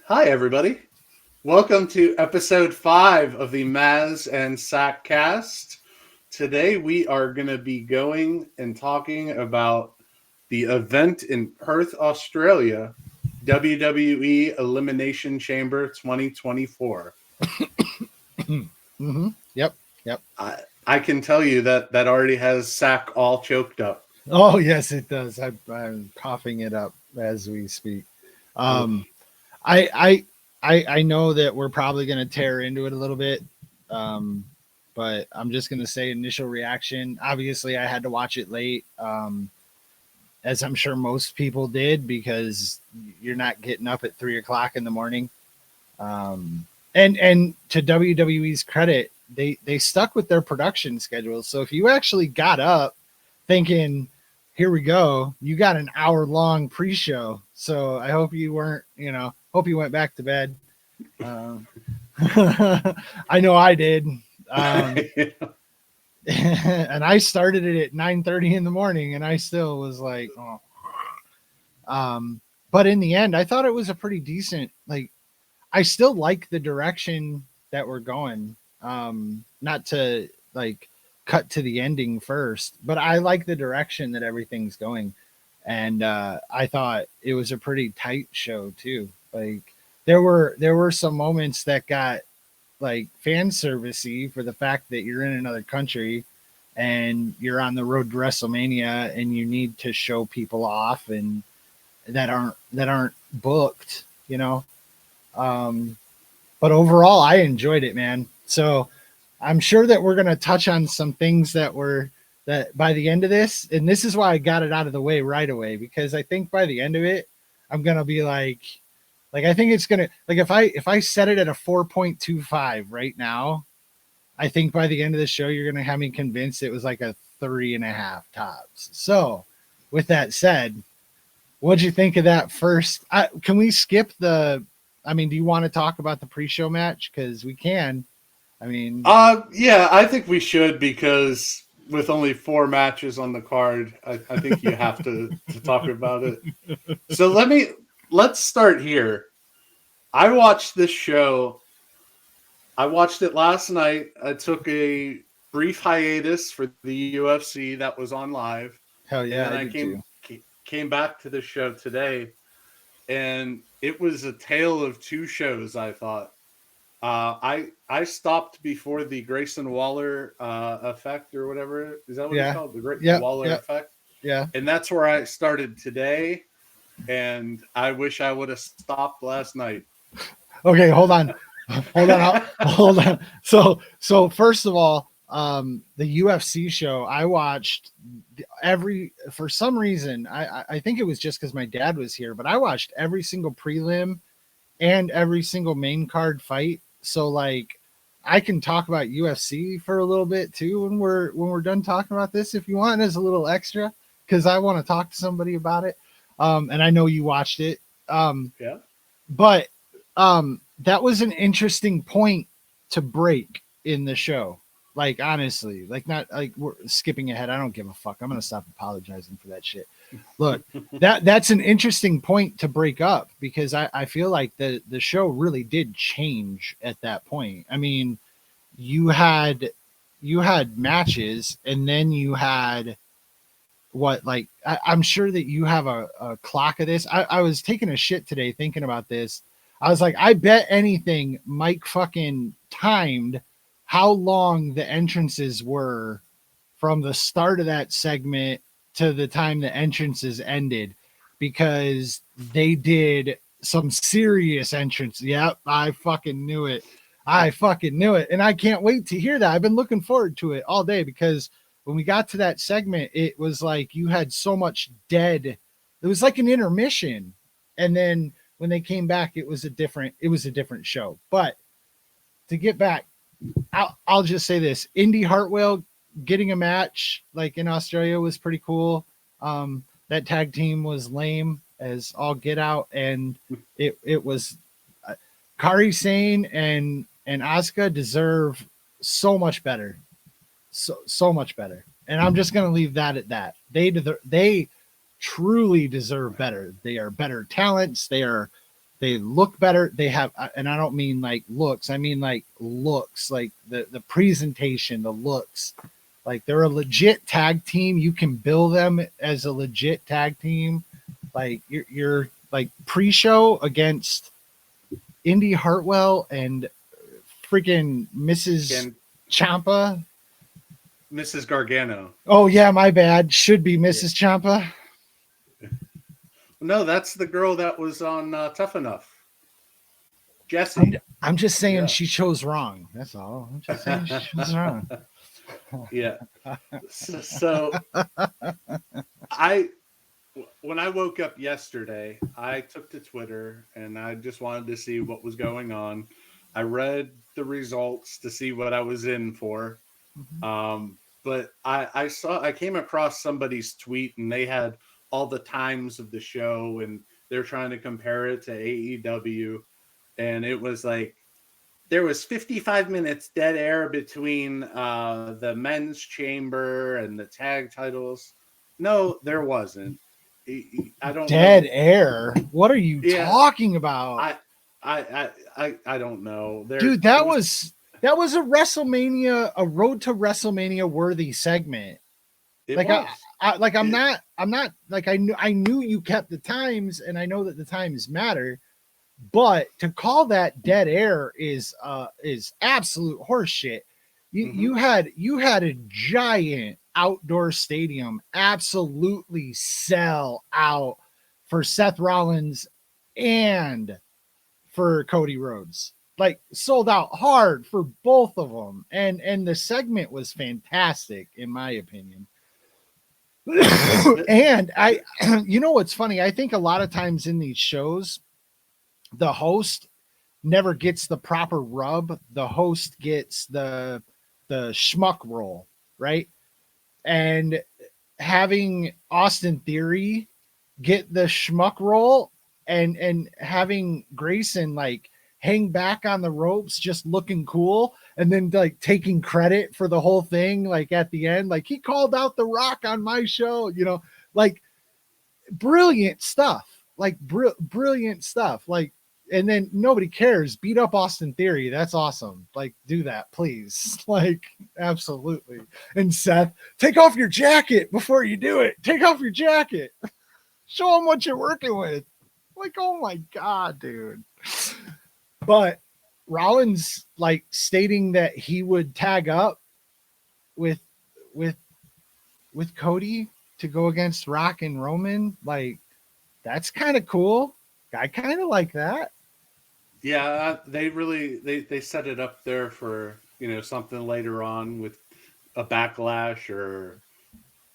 Hi, everybody. Welcome to episode 5 of the Maz and Sack cast. Today, we are going to be going and talking about the event in Perth, Australia, WWE Elimination Chamber 2024. Yep. I can tell you that already has Sack all choked up. Oh, yes, it does. I'm coughing it up as we speak. Um, I know that we're probably going to tear into it a little bit, but I'm just going to say initial reaction. Obviously, I had to watch it late, as I'm sure most people did, because you're not getting up at 3 o'clock in the morning. And to WWE's credit, they stuck with their production schedule. So if you actually got up thinking, here we go, you got an hour-long pre-show. So I hope you weren't, hope you went back to bed. I know I did. And I started it at 9:30 in the morning, and I still was like, oh. But in the end, I thought it was a pretty decent, I still like the direction that we're going. Not to cut to the ending first, but I like the direction that everything's going. And I thought it was a pretty tight show too. There were some moments that got fan servicey for the fact that you're in another country and you're on the road to WrestleMania and you need to show people off and that aren't booked, but overall I enjoyed it, man. So I'm sure that we're going to touch on some things that by the end of this, and this is why I got it out of the way right away, because I think by the end of it, I'm going to be I think it's going to, if I set it at a 4.25 right now, I think by the end of the show, you're going to have me convinced it was like a 3.5 tops. So with that said, what'd you think of that first? Can we skip do you want to talk about the pre-show match? Because we can. Yeah, I think we should, because with only 4 matches on the card, I think you have to talk about it. So let's start here. I watched this show. I watched it last night. I took a brief hiatus for the UFC that was on live. Hell yeah, and then I came back to the show today, and it was a tale of 2 shows, I thought. I stopped before the Grayson Waller effect, or whatever. Is that what it's called? The Waller effect? Yeah. And that's where I started today. And I wish I would have stopped last night. Okay, hold on. Hold on. So first of all, the UFC show, I watched for some reason, I think it was just because my dad was here, but I watched every single prelim and every single main card fight. So I can talk about UFC for a little bit too when we're done talking about this, if you want, as a little extra, because I want to talk to somebody about it. And I know you watched it. Yeah. But that was an interesting point to break in the show. Honestly, not we're skipping ahead. I don't give a fuck. I'm gonna stop apologizing for that shit. Look, that's an interesting point to break up, because I feel like the show really did change at that point. You had matches, and then you had I'm sure that you have a clock of this. I was taking a shit today thinking about this. I was like, I bet anything Mike fucking timed how long the entrances were from the start of that segment to the time the entrances ended, because they did some serious entrance. Yep, I fucking knew it. And I can't wait to hear that. I've been looking forward to it all day, because when we got to that segment, it was like you had so much dead. It was like an intermission. And then when they came back, it was a different show. But to get back, I'll just say this: Indy Hartwell getting a match in Australia was pretty cool. That tag team was lame as all get out, and it was Kairi Sane and Asuka deserve so much better, so much better. And I'm just gonna leave that at that. They truly deserve better. They are better talents. They're They look better. They have, and I don't mean like looks. I mean like looks, like the presentation, the looks. Like they're a legit tag team. You can bill them as a legit tag team. Like you're like pre-show against Indy Hartwell and freaking Mrs. Ciampa. Mrs. Gargano. Oh yeah, my bad. Should be Mrs. Ciampa. No, that's the girl that was on Tough Enough. Jessie. I'm just saying she chose wrong. That's all. I'm just saying she chose wrong. Yeah. So when I woke up yesterday, I took to Twitter and I just wanted to see what was going on. I read the results to see what I was in for. But I came across somebody's tweet and they had all the times of the show and they're trying to compare it to AEW. And it was like, there was 55 minutes dead air between the men's chamber and the tag titles. No, there wasn't. I don't dead know. Air. What are you talking about? I don't know. Dude, that was a WrestleMania, a Road to WrestleMania worthy segment. I'm not like I knew you kept the times and I know that the times matter, but to call that dead air is absolute horseshit. You had a giant outdoor stadium absolutely sell out for Seth Rollins and for Cody Rhodes. Like sold out hard for both of them. And the segment was fantastic in my opinion. And you know what's funny? I think a lot of times in these shows, the host never gets the proper rub. The host gets the schmuck roll, right? And having Austin Theory get the schmuck roll and having Grayson like hang back on the ropes, just looking cool, and then like taking credit for the whole thing, like at the end, like he called out The Rock on my show, you know, like brilliant stuff, like brilliant stuff. Like, and then nobody cares. Beat up Austin Theory. That's awesome. Like, do that, please. Like, absolutely. And Seth, take off your jacket before you do it. Take off your jacket. Show them what you're working with. Like, oh my God, dude. But Rollins, like, stating that he would tag up with Cody to go against Rock and Roman, like, that's kind of cool. I kind of like that. Yeah, they really they set it up there for, you know, something later on with a backlash, or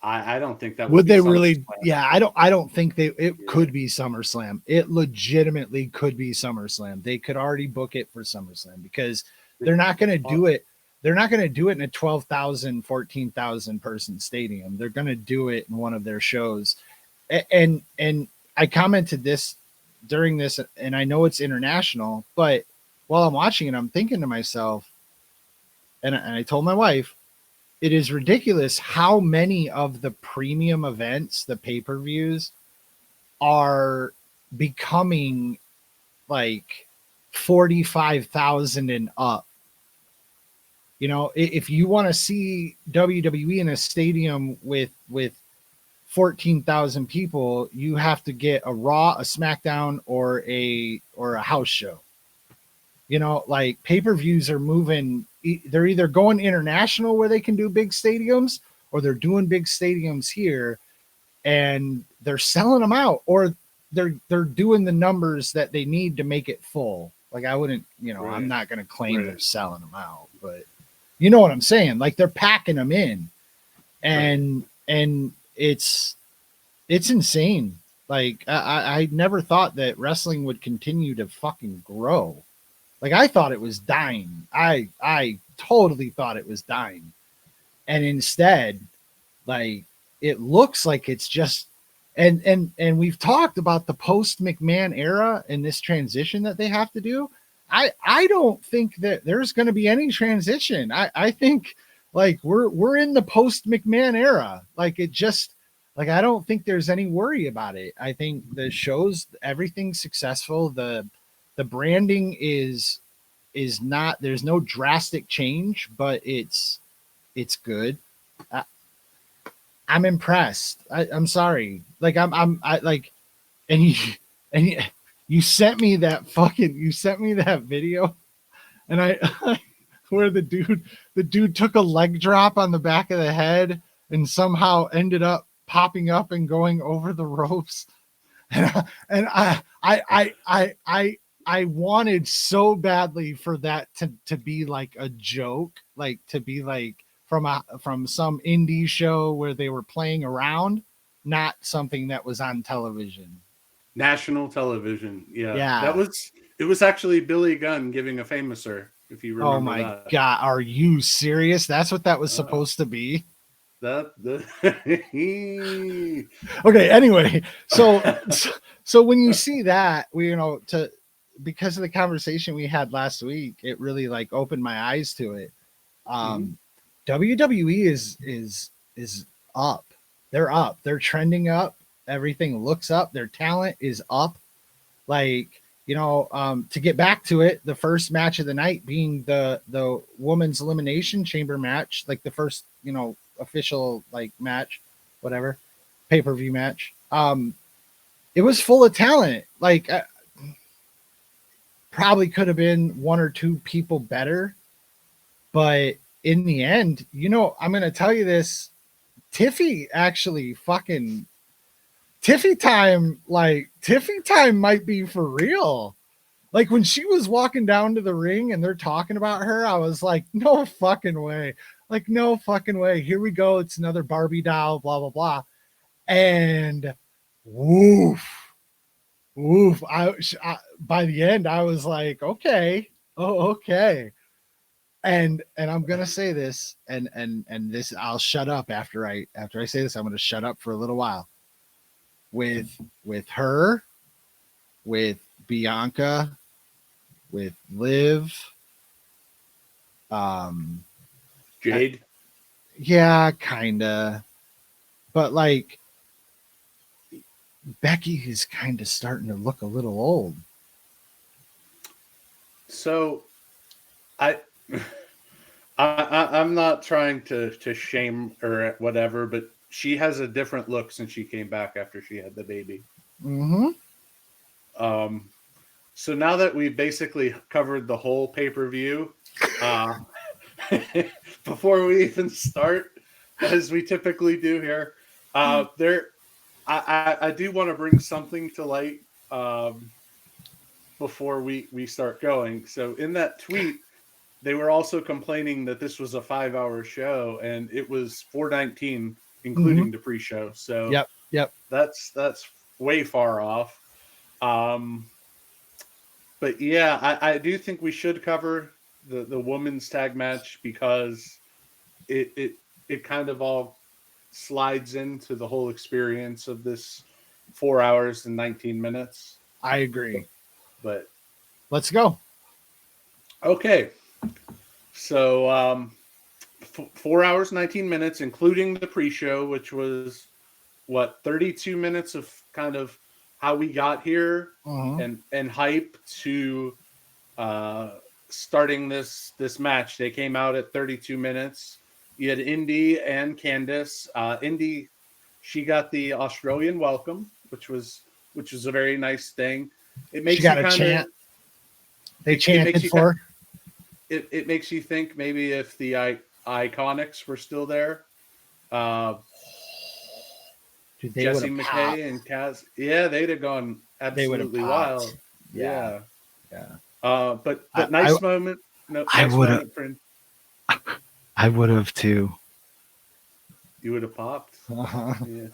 I don't think that would they really. Yeah, I don't think could be SummerSlam. It legitimately could be SummerSlam. They could already book it for SummerSlam because they're not going to do it. They're not going to do it in a 12,000, 14,000 person stadium. They're going to do it in one of their shows. And I commented this during this, and I know it's international, but while I'm watching it, I'm thinking to myself, and I told my wife, it is ridiculous how many of the premium events, the pay-per-views, are becoming like 45,000 and up. You know, if you want to see WWE in a stadium with 14,000 people, you have to get a Raw, a SmackDown, or a house show. You know, like pay-per-views are moving. They're either going international where they can do big stadiums, or they're doing big stadiums here and they're selling them out, or they're doing the numbers that they need to make it full. Like I wouldn't, you know, right. I'm not going to claim they're selling them out, but you know what I'm saying? Like they're packing them in, and it's insane. Like I never thought that wrestling would continue to fucking grow. Like I thought it was dying. I totally thought it was dying. And instead, like it looks like it's just and we've talked about the post McMahon era and this transition that they have to do. I don't think that there's going to be any transition. I think like we're in the post McMahon era. Like it just Like, I don't think there's any worry about it. I think the show's everything's successful. The branding is not, there's no drastic change, but it's good. I, I'm impressed. I'm sorry. Like I like, and you sent me that video, and I where the dude took a leg drop on the back of the head and somehow ended up popping up and going over the ropes. And I wanted so badly for that to be like a joke, like to be like from some indie show where they were playing around, not something that was on television. National television. Yeah. It was actually Billy Gunn giving a famouser, if you remember. Oh my that. God, are you serious? That's what that was supposed to be. Okay, anyway, so when you see that, because of the conversation we had last week, it really like opened my eyes to it. WWE is up. They're up. They're trending up. Everything looks up. Their talent is up. Like, to get back to it, the first match of the night being the women's elimination chamber match, like the first, official like match, whatever, pay-per-view match. It was full of talent. Like, probably could have been one or two people better, but in the end, I'm going to tell you this, Tiffy actually fucking Tiffy time might be for real. Like, when she was walking down to the ring and they're talking about her, I was like, no fucking way. Like, no fucking way. Here we go. It's another Barbie doll, blah, blah, blah. And woof. I by the end, I was like, okay. Oh, okay. And I'm gonna say this, and this, I'll shut up after I say this. I'm gonna shut up for a little while. With her, with Bianca, with Liv, Jade. Yeah, kinda. But like, Becky is kind of starting to look a little old. So, I'm not trying to shame or whatever, but she has a different look since she came back after she had the baby. So now that we basically covered the whole pay-per-view, before we even start, as we typically do here, I do want to bring something to light before we start going. So in that tweet, they were also complaining that this was a 5-hour show, and it was 4:19, including the pre-show. So yep, that's way far off. But yeah, I do think we should cover the women's tag match, because it kind of all slides into the whole experience of this 4 hours and 19 minutes. I agree. But let's go. Okay. So 4 hours, 19 minutes, including the pre-show, which was 32 minutes of kind of how we got here and hype to starting this match. They came out at 32 minutes. You had Indy and Candace. Indy, she got the Australian welcome, which was a very nice thing. It makes you kind of they chanted for. It makes you think maybe if the Iconics were still there. Jesse McKay and Kaz, they'd have gone absolutely wild. Yeah. But nice moment. No, I would have. I would have too. You would have popped. Yeah.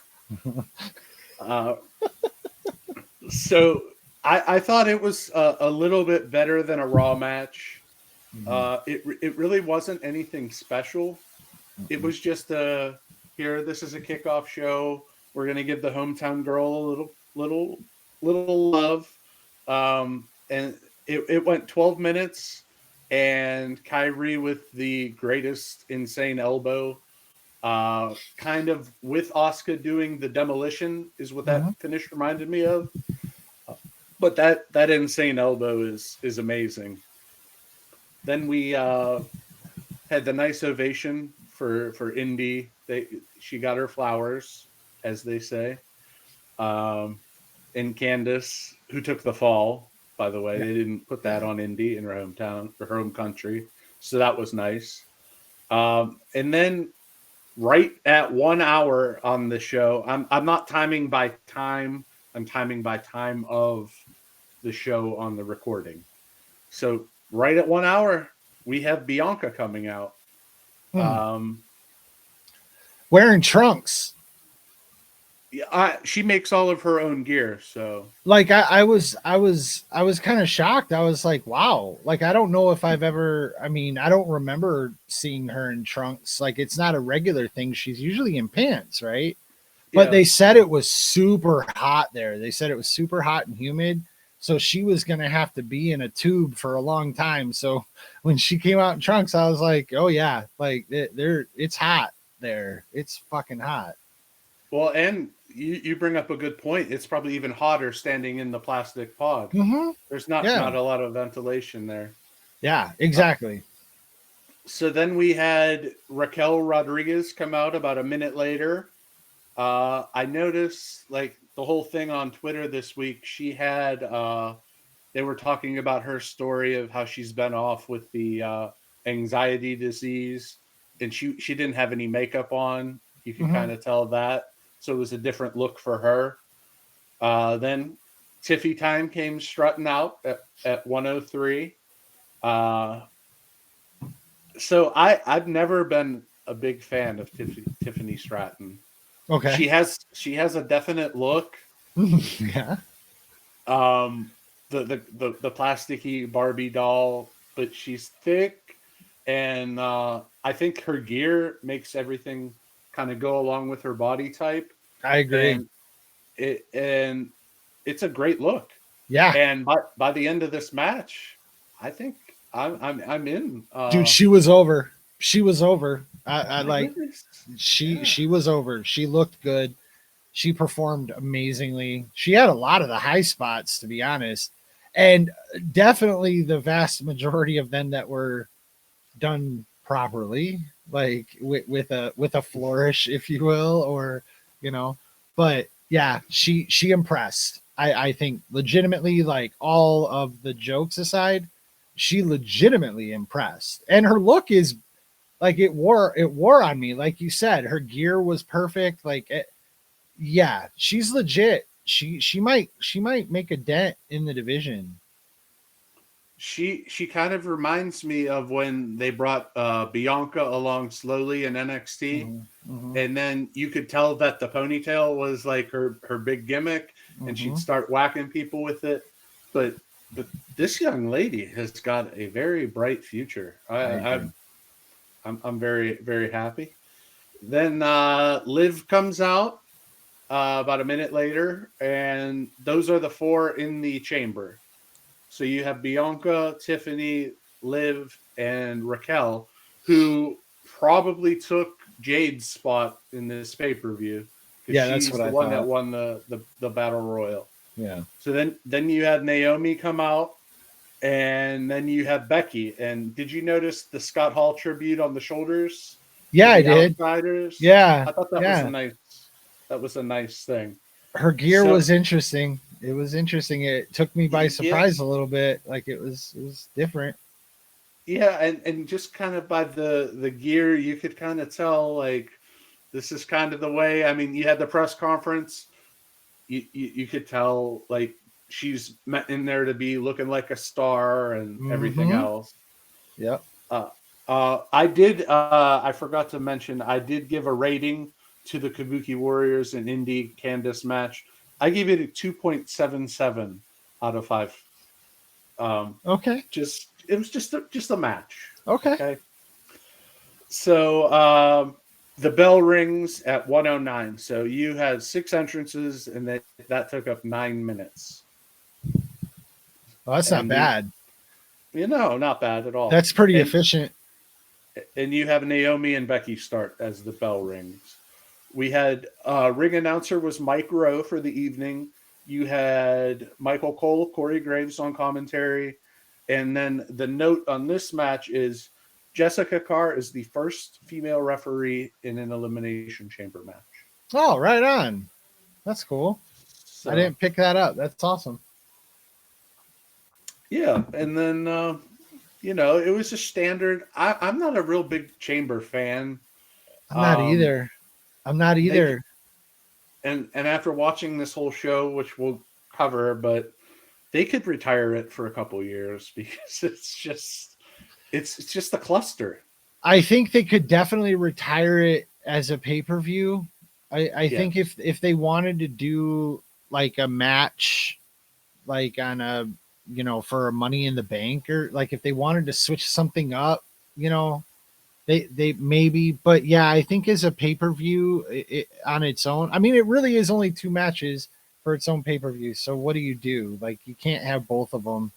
So I thought it was a little bit better than a Raw match. It really wasn't anything special. It was just this is a kickoff show. We're gonna give the hometown girl a little love, and it went 12 minutes, and Kyrie with the greatest insane elbow kind of with Asuka doing the demolition is what that finish reminded me of. But that insane elbow is amazing. Then we had the nice ovation for Indy. She got her flowers, as they say. And Candace, who took the fall, by the way, they didn't put that on Indy in her hometown, her home country, so that was nice. And then right at 1 hour on the show, I'm not timing by time. I'm timing by time of the show on the recording. So right at 1 hour, we have Bianca coming out. Wearing trunks. She makes all of her own gear, so like I was kind of shocked. I was like, wow. Like, I don't know if I've ever, I mean, I don't remember seeing her in trunks. Like, it's not a regular thing. She's usually in pants, right? But they said it was super hot there. They said it was super hot and humid. So she was going to have to be in a tube for a long time. So when she came out in trunks, I was like, oh yeah, like it's hot there. It's fucking hot. Well, and you bring up a good point. It's probably even hotter standing in the plastic pod. There's not a lot of ventilation there. Yeah, exactly. So then we had Raquel Rodriguez come out about a minute later. I noticed, like, the whole thing on Twitter this week, she had, they were talking about her story of how she's been off with the anxiety disease, and she didn't have any makeup on. You can kind of tell that. So it was a different look for her. Then Tiffy time came strutting out at 103. So I've never been a big fan of Tiffany Stratton. Okay. She has a definite look. Yeah. The plasticky Barbie doll, but she's thick, and I think her gear makes everything kind of go along with her body type. I agree. And it's a great look. Yeah. And by the end of this match, I think I'm in. Dude, she was over. She was over. I like goodness. She was over. She looked good. She performed amazingly. She had a lot of the high spots, to be honest, and definitely the vast majority of them that were done properly, like with a flourish, if you will, or But yeah, she impressed. I think legitimately, like, all of the jokes aside, she legitimately impressed, and her look is like it wore on me. Like you said, her gear was perfect. Like, yeah, she's legit. She might make a dent in the division. She kind of reminds me of when they brought Bianca along slowly in NXT, and then you could tell that the ponytail was like her big gimmick, and she'd start whacking people with it. But this young lady has got a very bright future. I'm very, very happy. Then Liv comes out about a minute later, and those are the four in the chamber. So you have Bianca, Tiffany, Liv, and Raquel, who probably took Jade's spot in this pay-per-view. Yeah, that's what I thought. She's the one that won the Battle Royal. Yeah. So then you had Naomi come out, and then you have Becky. And did you notice the Scott Hall tribute on the shoulders? Yeah, I did. Outsiders? Yeah. I thought that was a nice thing. Her gear was interesting. It was interesting. It took me by surprise a little bit. Like, it was different. Yeah, and just kind of by the gear, you could kind of tell, like, this is kind of the way. I mean, you had the press conference. You could tell, like, she's in there to be looking like a star and everything else. Yeah. I forgot to mention, I did give a rating to the Kabuki Warriors and Indy Candace match. I gave it a 2.77 out of 5. Okay. It was just a match. Okay. So the bell rings at 1:09. So you had 6 entrances, and that took up 9 minutes. Well, that's not bad. Not bad at all. That's pretty efficient. and you have Naomi and Becky start as the bell rings. We had ring announcer was Mike Rowe for the evening. You had Michael Cole, Corey Graves on commentary, and then the note on this match is Jessica Carr is the first female referee in an Elimination Chamber match. Oh, right on. That's cool. So, I didn't pick that up. That's awesome. Yeah, and then it was a standard. I'm not a real big Chamber fan. I'm not either. I'm not either. And after watching this whole show, which we'll cover, but they could retire it for a couple years because it's just a cluster. I think they could definitely retire it as a pay-per-view. I think if they wanted to do like a match, like on a, for a Money in the Bank, or like if they wanted to switch something up, they maybe, but yeah, I think as a pay-per-view on its own, I mean, it really is only 2 matches for its own pay-per-view. So what do you do? Like, you can't have both of them,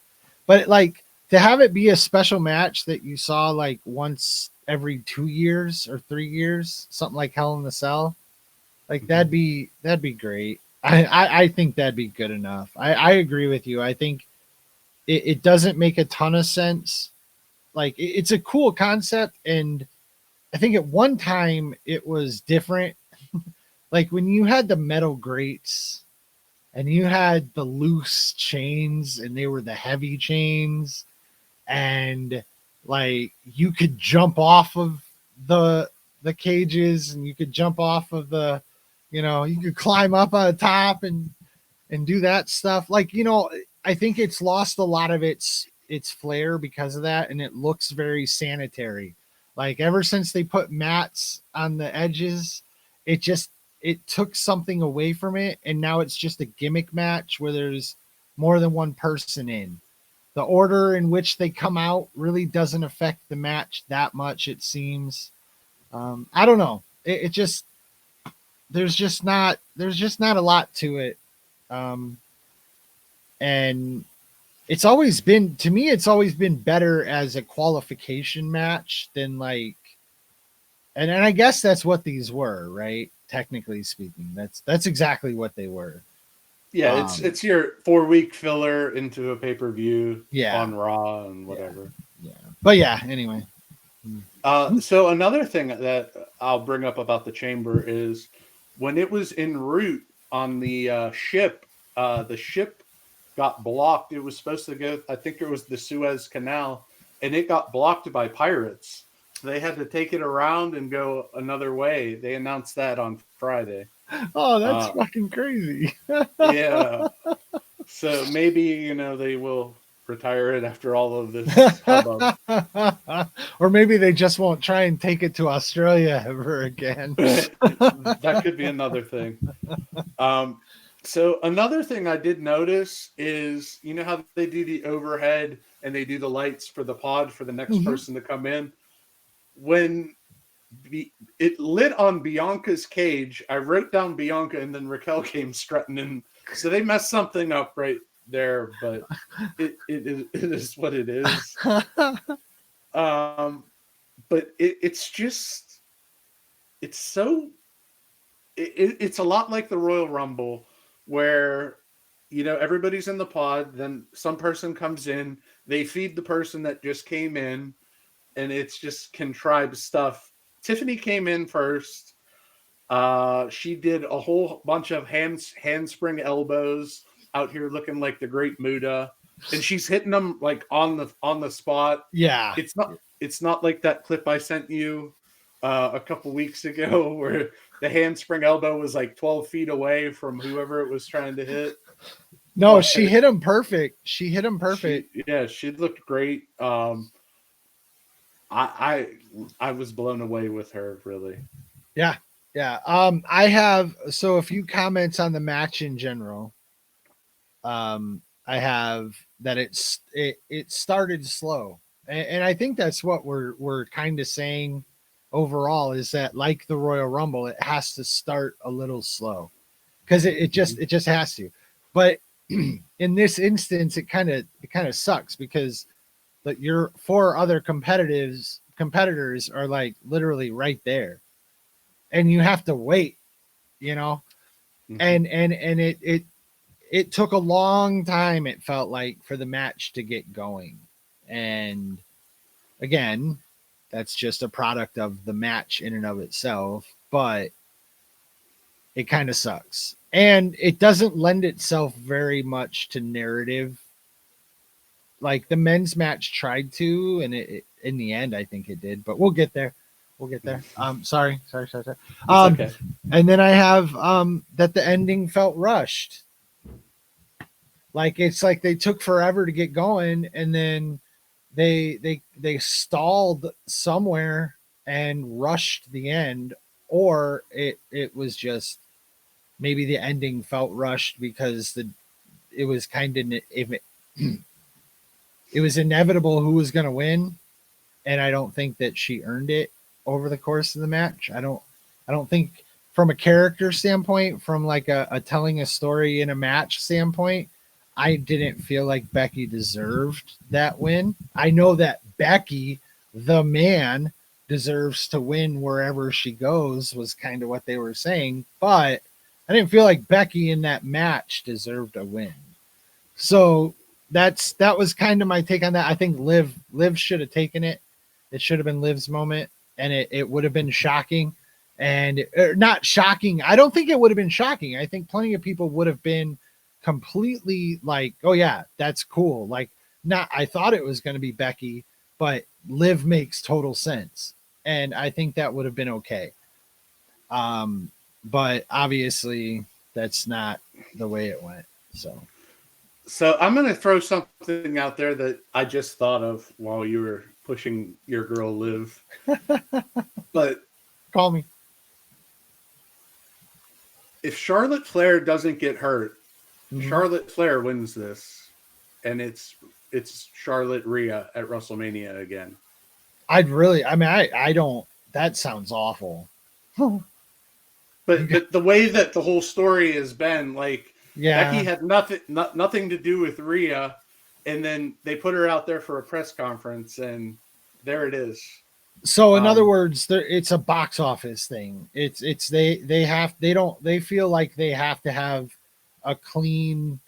but like to have it be a special match that you saw like once every 2 years or 3 years, something like Hell in the Cell, like that'd be great. I think that'd be good enough. I agree with you. I think it doesn't make a ton of sense. Like, it's a cool concept, and I think at one time it was different. Like when you had the metal grates and you had the loose chains and they were the heavy chains, and like you could jump off of the cages, and you could jump off of the, you could climb up on the top and do that stuff. Like, I think it's lost a lot of its flair because of that, and it looks very sanitary. Like ever since they put mats on the edges, it took something away from it, and now it's just a gimmick match where there's more than one person in. The order in which they come out really doesn't affect the match that much, it seems. I don't know. It just there's just not a lot to it. And it's always been, to me, it's always been better as a qualification match than like, and I guess that's what these were, right? Technically speaking, that's exactly what they were. Yeah, it's your 4-week filler into a pay-per-view on Raw and whatever. Yeah. But yeah, anyway. So another thing that I'll bring up about the Chamber is when it was en route on the ship got blocked. It was supposed to go, I think it was the Suez Canal, and it got blocked by pirates. They had to take it around and go another way. They announced that on Friday. Oh, that's fucking crazy. Yeah. So maybe, they will retire it after all of this hubbub. Or maybe they just won't try and take it to Australia ever again. That could be another thing. So another thing I did notice is, how they do the overhead and they do the lights for the pod for the next person to come in? When it lit on Bianca's cage, I wrote down Bianca, and then Raquel came strutting in. So they messed something up right there, but it is what it is. But it's a lot like the Royal Rumble, where everybody's in the pod, then some person comes in, they feed the person that just came in, and it's just contrived stuff. Tiffany came in first. She did a whole bunch of handspring elbows out here looking like the Great Muta, and she's hitting them like on the spot. Yeah. It's not like that clip I sent you a couple weeks ago where the handspring elbow was like 12 feet away from whoever it was trying to hit. No, she hit him perfect. She looked great. I was blown away with her, really. Yeah. I have a few comments on the match in general. I have that it started slow, and I think that's what we're kind of saying overall, is that like the Royal Rumble, it has to start a little slow because it just has to. But in this instance, it kind of sucks because your 4 other competitors competitors are like literally right there, and you have to wait, Mhm. and it took a long time, it felt like, for the match to get going. And again, that's just a product of the match in and of itself, but it kind of sucks. And it doesn't lend itself very much to narrative. Like the men's match tried to, and it in the end, I think it did, but we'll get there. We'll get there. Sorry. It's okay. And then I have that the ending felt rushed. Like it's like they took forever to get going, and then they stalled somewhere and rushed the end, or it was just maybe the ending felt rushed because it was kind of it was inevitable who was going to win, and I don't think that she earned it over the course of the match. I don't think from a character standpoint, from like a telling a story in a match standpoint, I didn't feel like Becky deserved that win. I know that Becky, the man, deserves to win wherever she goes, was kind of what they were saying, but I didn't feel like Becky in that match deserved a win. So that was kind of my take on that. I think Liv should have taken it. It should have been Liv's moment, and it would have been shocking. And not shocking. I don't think it would have been shocking. I think plenty of people would have been completely like, oh yeah, that's cool. Like, not, I thought it was going to be Becky, but Liv makes total sense. And I think that would have been okay. But obviously that's not the way it went. So I'm going to throw something out there that I just thought of while you were pushing your girl Liv. But call me. If Charlotte Flair doesn't get hurt, Charlotte Flair wins this, and it's Charlotte Rhea at WrestleMania again. I don't. That sounds awful. But the way that the whole story has been, like, yeah, Becky had nothing to do with Rhea, and then they put her out there for a press conference, and there it is. So in other words, it's a box office thing. They feel like they have to have a clean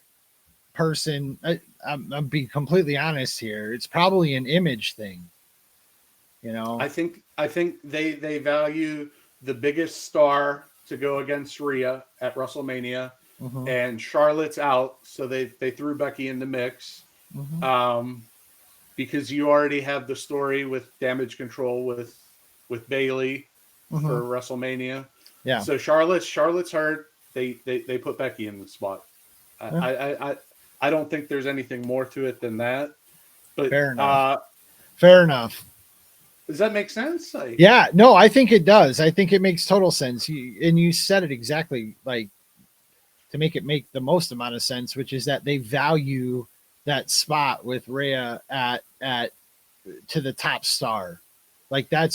person. I'm being completely honest here. It's probably an image thing. I think they value the biggest star to go against Rhea at WrestleMania, and Charlotte's out, so they threw Becky in the mix. Because you already have the story with Damage Control with Bayley for WrestleMania. Yeah. So Charlotte's hurt. They put Becky in the spot. I don't think there's anything more to it than that. But fair enough. Fair enough. Does that make sense? Yeah. No, I think it does. I think it makes total sense. You said it exactly, like, to make it make the most amount of sense, which is that they value that spot with Rhea at to the top star. Like that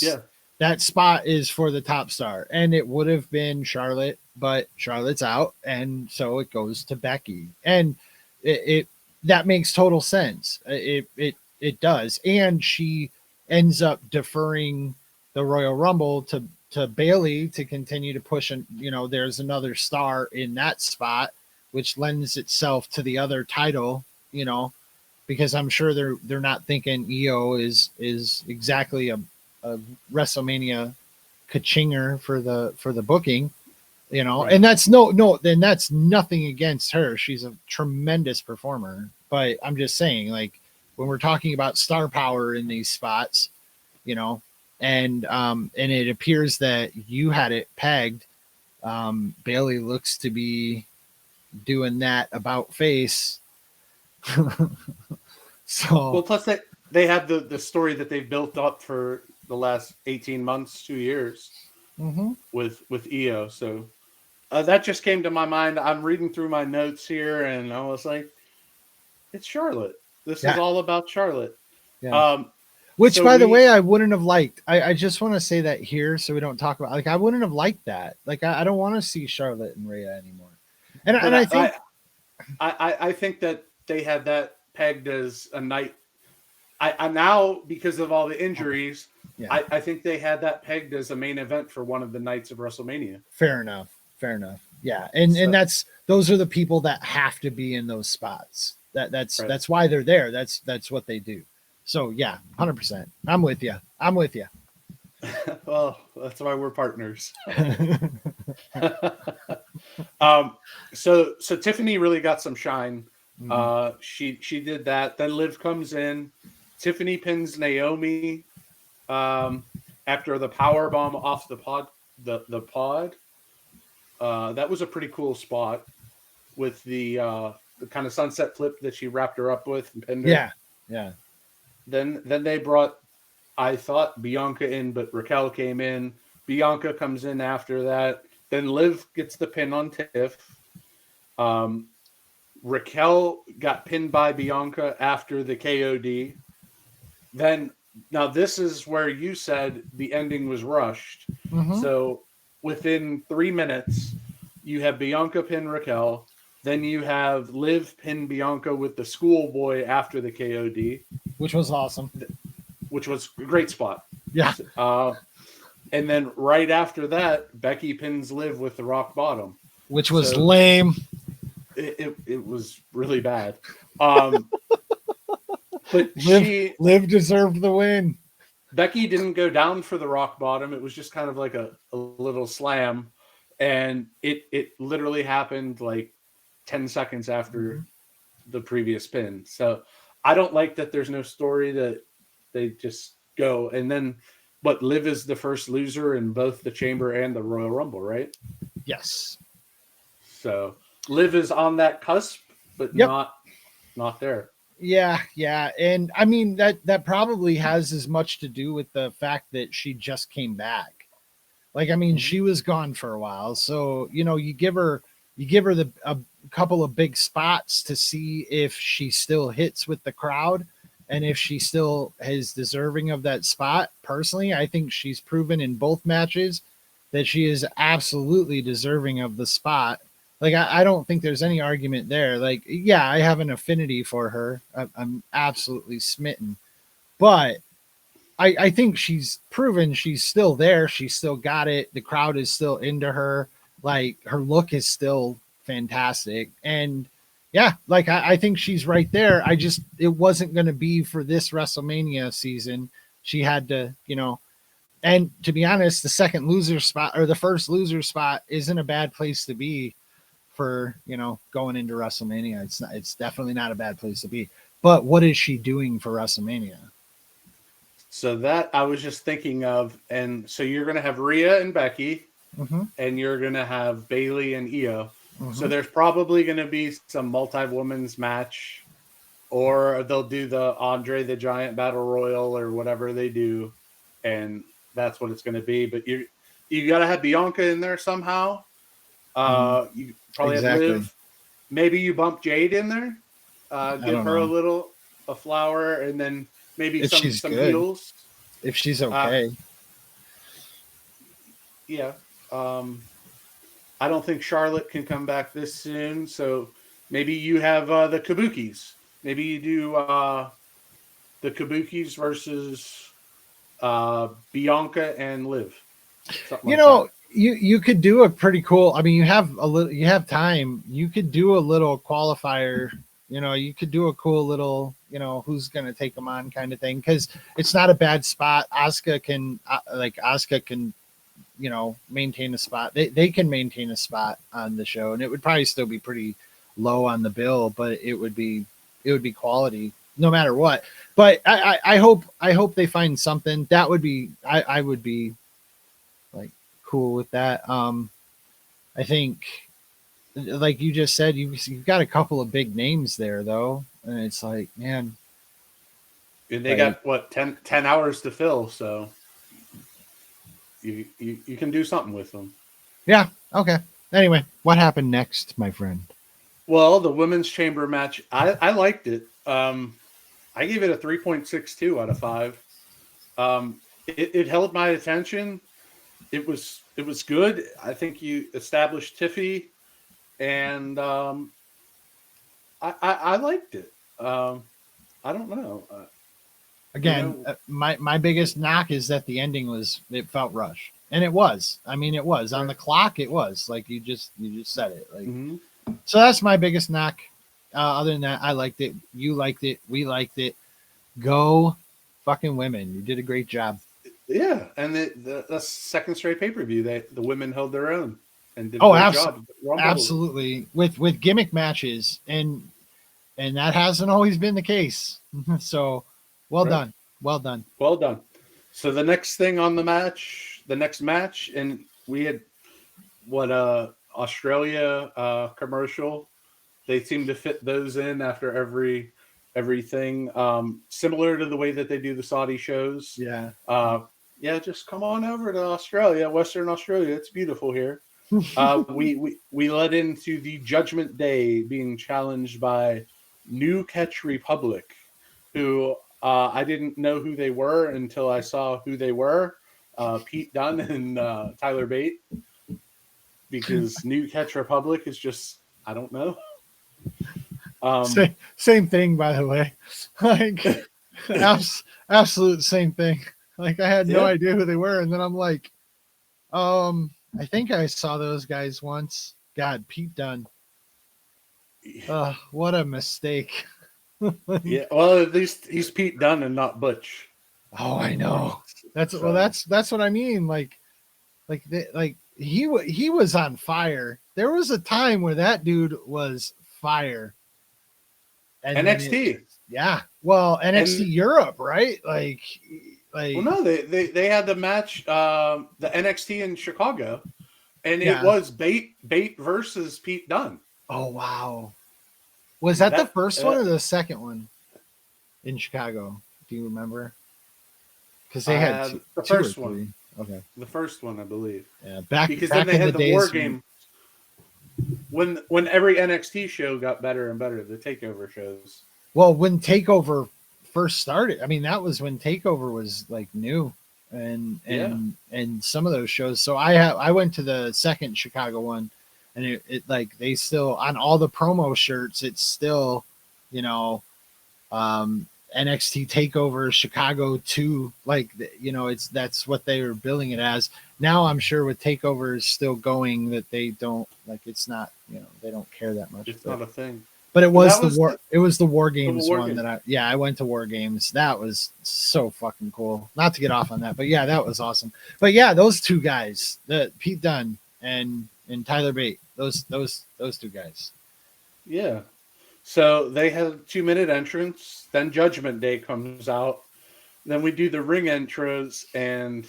spot is for the top star, and it would have been Charlotte, but Charlotte's out, and so it goes to Becky, and it that makes total sense. It does, and she ends up deferring the Royal Rumble to Bayley to continue to push, and there's another star in that spot, which lends itself to the other title. Because I'm sure they're not thinking EO is exactly a WrestleMania ka-chinger for the booking, right. And that's then that's nothing against her. She's a tremendous performer, but I'm just saying, like, when we're talking about star power in these spots, and it appears that you had it pegged. Bayley looks to be doing that about face. So well, plus they have the story that they've built up for the last 18 months, 2 years with EO. So that just came to my mind. I'm reading through my notes here, and I was like, it's Charlotte. This is all about Charlotte. Yeah. Which, by the way, I wouldn't have liked. I just want to say that here so we don't talk about, like, I wouldn't have liked that. Like, I don't want to see Charlotte and Rhea anymore. And I think I think that they had that pegged as a night I now, because of all the injuries, Yeah. I think they had that pegged as a main event for one of the nights of WrestleMania. Fair enough. Fair enough. Yeah. And So, those are the people that have to be in those spots. That's right. why they're there. That's what they do. So yeah, 100%. I'm with you. I'm with you. Well, that's why we're partners. So Tiffany really got some shine. She did that. Then Liv comes in. Tiffany pins Naomi after the power bomb off the pod. The pod. That was a pretty cool spot with the kind of sunset flip that she wrapped her up with and pinned her. Yeah. Yeah. Then they brought, I thought, Bianca in, but Raquel came in. Bianca comes in after that. Then Liv gets the pin on Tiff. Raquel got pinned by Bianca after the KOD. Then, now this is where you said the ending was rushed. So within 3 minutes, you have Bianca pin Raquel. Then you have Liv pin Bianca with the schoolboy after the KOD. Which was awesome. Which was a great spot. Yeah. And then right after that, Becky pins Liv with the rock bottom. Which was lame. It was really bad. But Liv deserved the win. Becky didn't go down for the rock bottom. It was just kind of like a little slam. And it literally happened like 10 seconds after the previous pin. So I don't like that there's no story, that they just go. And then, but Liv is the first loser in both the Chamber and the Royal Rumble, right? Yes. So Liv is on that cusp, but not there. Yeah, yeah. And I mean that probably has as much to do with the fact that she just came back. Like, I mean, she was gone for a while. So, you give her a couple of big spots to see if she still hits with the crowd and if she still is deserving of that spot. Personally, I think she's proven in both matches that she is absolutely deserving of the spot. Like, I don't think there's any argument there. Like, yeah, I have an affinity for her. I'm absolutely smitten. But I think she's proven she's still there. She's still got it. The crowd is still into her. Like, her look is still fantastic. And yeah, like I think she's right there. It wasn't going to be for this WrestleMania season. She had to, and to be honest, the second loser spot or the first loser spot isn't a bad place to be for, going into WrestleMania. It's definitely not a bad place to be. But what is she doing for WrestleMania? So that I was just thinking of, and so you're going to have Rhea and Becky, and you're going to have Bayley and Io. So there's probably going to be some multi-women's match, or they'll do the Andre the Giant Battle Royal or whatever they do, and that's what it's going to be. But you got to have Bianca in there somehow. You probably have Liv. Maybe you bump Jade in there, give her a flower, and then maybe some heels. If she's okay. Yeah. I don't think Charlotte can come back this soon, so maybe you have the Kabukis. Maybe you do the Kabukis versus Bianca and Liv. You could do a pretty cool. I mean, you have time. You could do a little qualifier. You could do a cool little, who's going to take them on kind of thing. Cause it's not a bad spot. Asuka can maintain a spot. They can maintain a spot on the show, and it would probably still be pretty low on the bill, but it would be quality no matter what. But I hope they find something that would be, I would be like cool with that. I think, like you just said, you've got a couple of big names there though. And it's like, man, and they got what, 10 hours to fill. So you can do something with them. Yeah. Okay. Anyway, what happened next, my friend? Well, the women's chamber match, I liked it. I gave it a 3.62 out of 5. It held my attention. It was good. I think you established Tiffy, and I liked it. I don't know. Again, You know, my biggest knock is that the ending it felt rushed, and it was. I mean, it was on the clock. It was like you just said it. Like, mm-hmm. so that's my biggest knock. Other than that, I liked it. You liked it. We liked it. Go, fucking women! You did a great job. Yeah, and the second straight pay-per-view, the women held their own and did a Oh, great job. Rumble. absolutely. With gimmick matches, and that hasn't always been the case. So, well Right. done. Well done. Well done. So the next thing on the next match, and we had what Australia commercial. They seem to fit those in after everything, similar to the way that they do the Saudi shows. Yeah. Yeah, just come on over to Australia, Western Australia. It's beautiful here. We led into the Judgment Day being challenged by New Catch Republic, who I didn't know who they were until I saw who they were. Pete Dunne and Tyler Bate, because New Catch Republic is just, I don't know. Same thing, by the way. Like, absolute same thing. Like, I had no idea who they were, and then I'm like, I think I saw those guys once. God, Pete Dunne. What a mistake. Yeah, well, at least he's Pete Dunne and not Butch. Oh, I know. That's what I mean. Like he was on fire. There was a time where that dude was fire. And NXT. Yeah. Well, NXT Europe, right? Like well, no, they had the match, the NXT in Chicago, and it Yeah. was Bate versus Pete Dunne. Oh wow. Was that the first one or the second one in Chicago? Do you remember? Because they had the first one. Okay. The first one, I believe. Yeah, because back then they in had the the War days Game. When every NXT show got better and better, the Takeover shows. Well, when Takeover first started, I mean, that was when Takeover was like new, and some of those shows. So I went to the second Chicago one, and it like they still on all the promo shirts, it's still, you know, NXT Takeover Chicago 2, like, you know, that's what they were billing it as. Now I'm sure with Takeover is still going, that they don't, like, it's not, you know, they don't care that much. It's not a thing. But it was it was the War Games one that I went to War Games. That was so fucking cool. Not to get off on that, but yeah, that was awesome. But yeah, those two guys, the Pete Dunne and Tyler Bate, those two guys. Yeah. So they had a 2-minute entrance, then Judgment Day comes out. Then we do the ring intros, and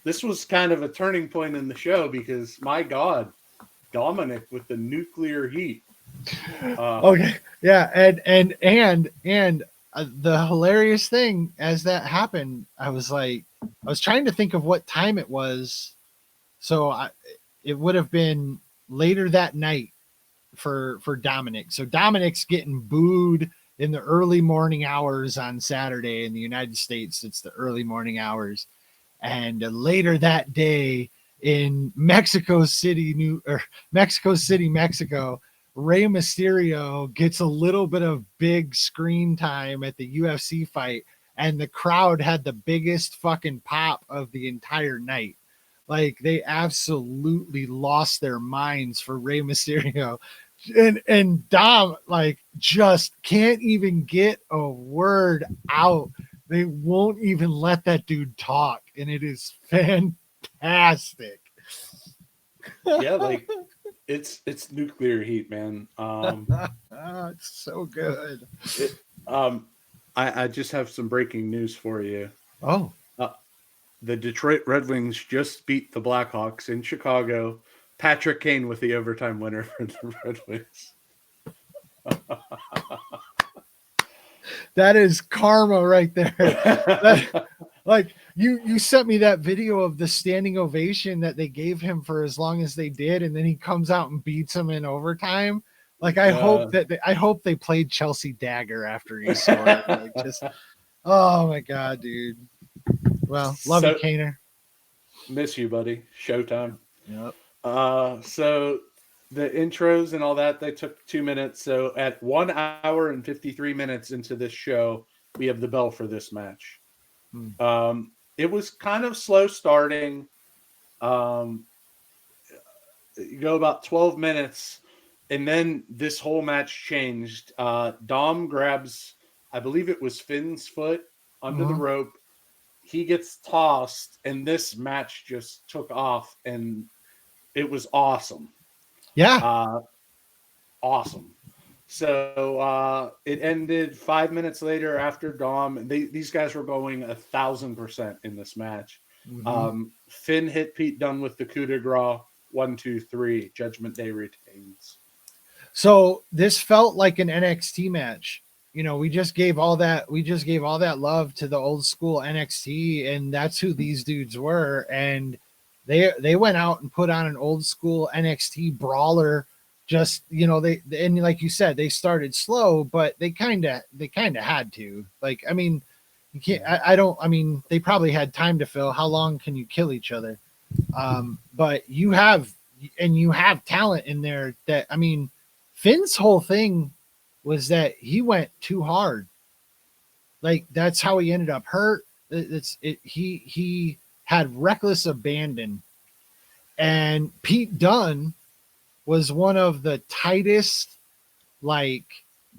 this was kind of a turning point in the show because, my God, Dominic with the nuclear heat. Okay, yeah, and the hilarious thing as that happened, I was trying to think of what time it was, so it would have been later that night for Dominic. So Dominic's getting booed in the early morning hours on Saturday in the United States. It's the early morning hours, and later that day in Mexico City, Mexico. Rey Mysterio gets a little bit of big screen time at the UFC fight, and the crowd had the biggest fucking pop of the entire night. Like, they absolutely lost their minds for Rey Mysterio. And Dom, like, just can't even get a word out. They won't even let that dude talk, and it is fantastic. Yeah, like, it's nuclear heat, man. It's so good. I just have some breaking news for you. Oh. The Detroit Red Wings just beat the Blackhawks in Chicago. Patrick Kane with the overtime winner for the Red Wings. That is karma right there. Like, you sent me that video of the standing ovation that they gave him for as long as they did, and then he comes out and beats him in overtime. Like, I hope they played Chelsea Dagger after he scored. Like, just, oh my God, dude. Well, love you, Kaner. Miss you, buddy. Showtime. Yep. So the intros and all that, they took 2 minutes. So at 1 hour and 53 minutes into this show, we have the bell for this match. Hmm. It was kind of slow starting. You go about 12 minutes, and then this whole match changed. Dom grabs, I believe it was Finn's foot under the Mhm. rope. He gets tossed, and this match just took off, and it was awesome. Yeah. Uh, awesome. So it ended 5 minutes later after Dom. These guys were going 1,000% in this match. Mhm. Finn hit Pete Dunne with the coup de grace. 1, 2, 3. Judgment Day retains. So this felt like an NXT match. You know, we just gave all that love to the old school NXT, and that's who these dudes were. And they went out and put on an old school NXT brawler. Just, you know, they, and like you said, they started slow, but they kind of had to. Like, I mean, you can't. I don't. I mean, they probably had time to fill. How long can you kill each other? But you have talent in there. That, I mean, Finn's whole thing was that he went too hard. Like, that's how he ended up hurt. He had reckless abandon, and Pete Dunne was one of the tightest. Like,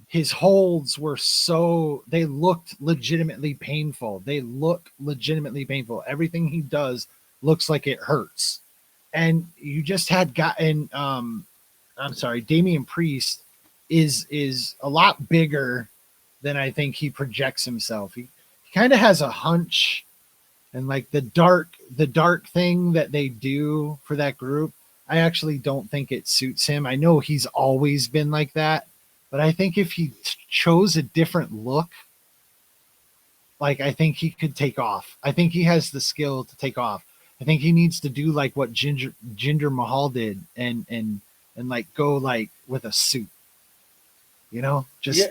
his holds were so, they looked legitimately painful. Everything he does looks like it hurts. And you just had gotten I'm sorry, Damian Priest is a lot bigger than I think he projects himself. He kind of has a hunch, and like the dark thing that they do for that group, I actually don't think it suits him. I know he's always been like that, but I think if he chose a different look, like, I think he could take off. I think he has the skill to take off. I think he needs to do like what Jinder Mahal did, and like go like with a suit, you know, Yeah,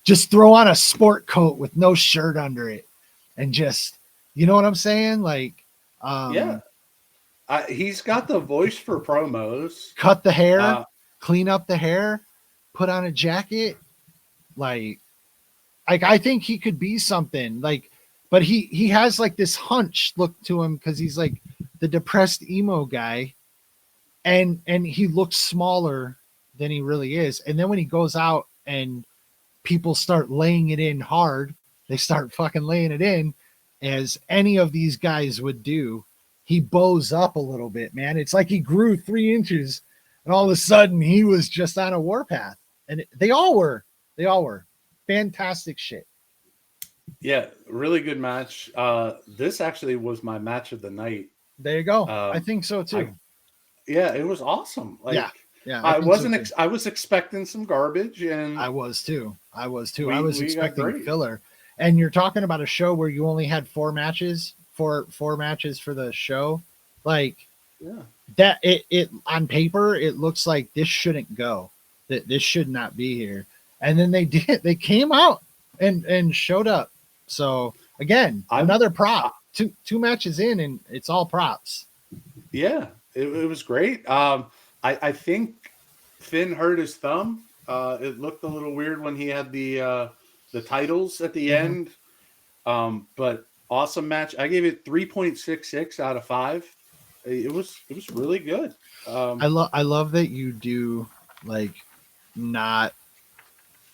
just throw on a sport coat with no shirt under it, and just, you know what I'm saying? Like, yeah. He's got the voice for promos. cut the hair, Uh, clean up the hair, put on a jacket. Like I think he could be something, like, but he has like this hunch look to him because he's like the depressed emo guy, and he looks smaller than he really is. And then when he goes out and people start laying it in hard, they start fucking laying it in, as any of these guys would do. He bows up a little bit, man. It's like he grew 3 inches, and all of a sudden he was just on a warpath. And they all were. Fantastic shit. yeah, really good match. This actually was my match of the night. There you go. I Um, think so I too. Yeah, it was awesome. Yeah. Like, Yeah, I I think so wasn't. too. I was expecting some garbage, I and was too. I was we got expecting great. filler. And you're talking about a show where you only had four matches for the show. Like, Yeah, that, it on paper it looks like this shouldn't go. That this should not be here. And then they did. They came out and showed up. So again, I'm. another prop. I, Two matches in, and it's all props. yeah, it was great. I think Finn hurt his thumb. It looked a little weird when he had the titles at the Mhm. end. But awesome match. I gave it 3.66 out of 5. It was really good. Um, I love that you do, like, not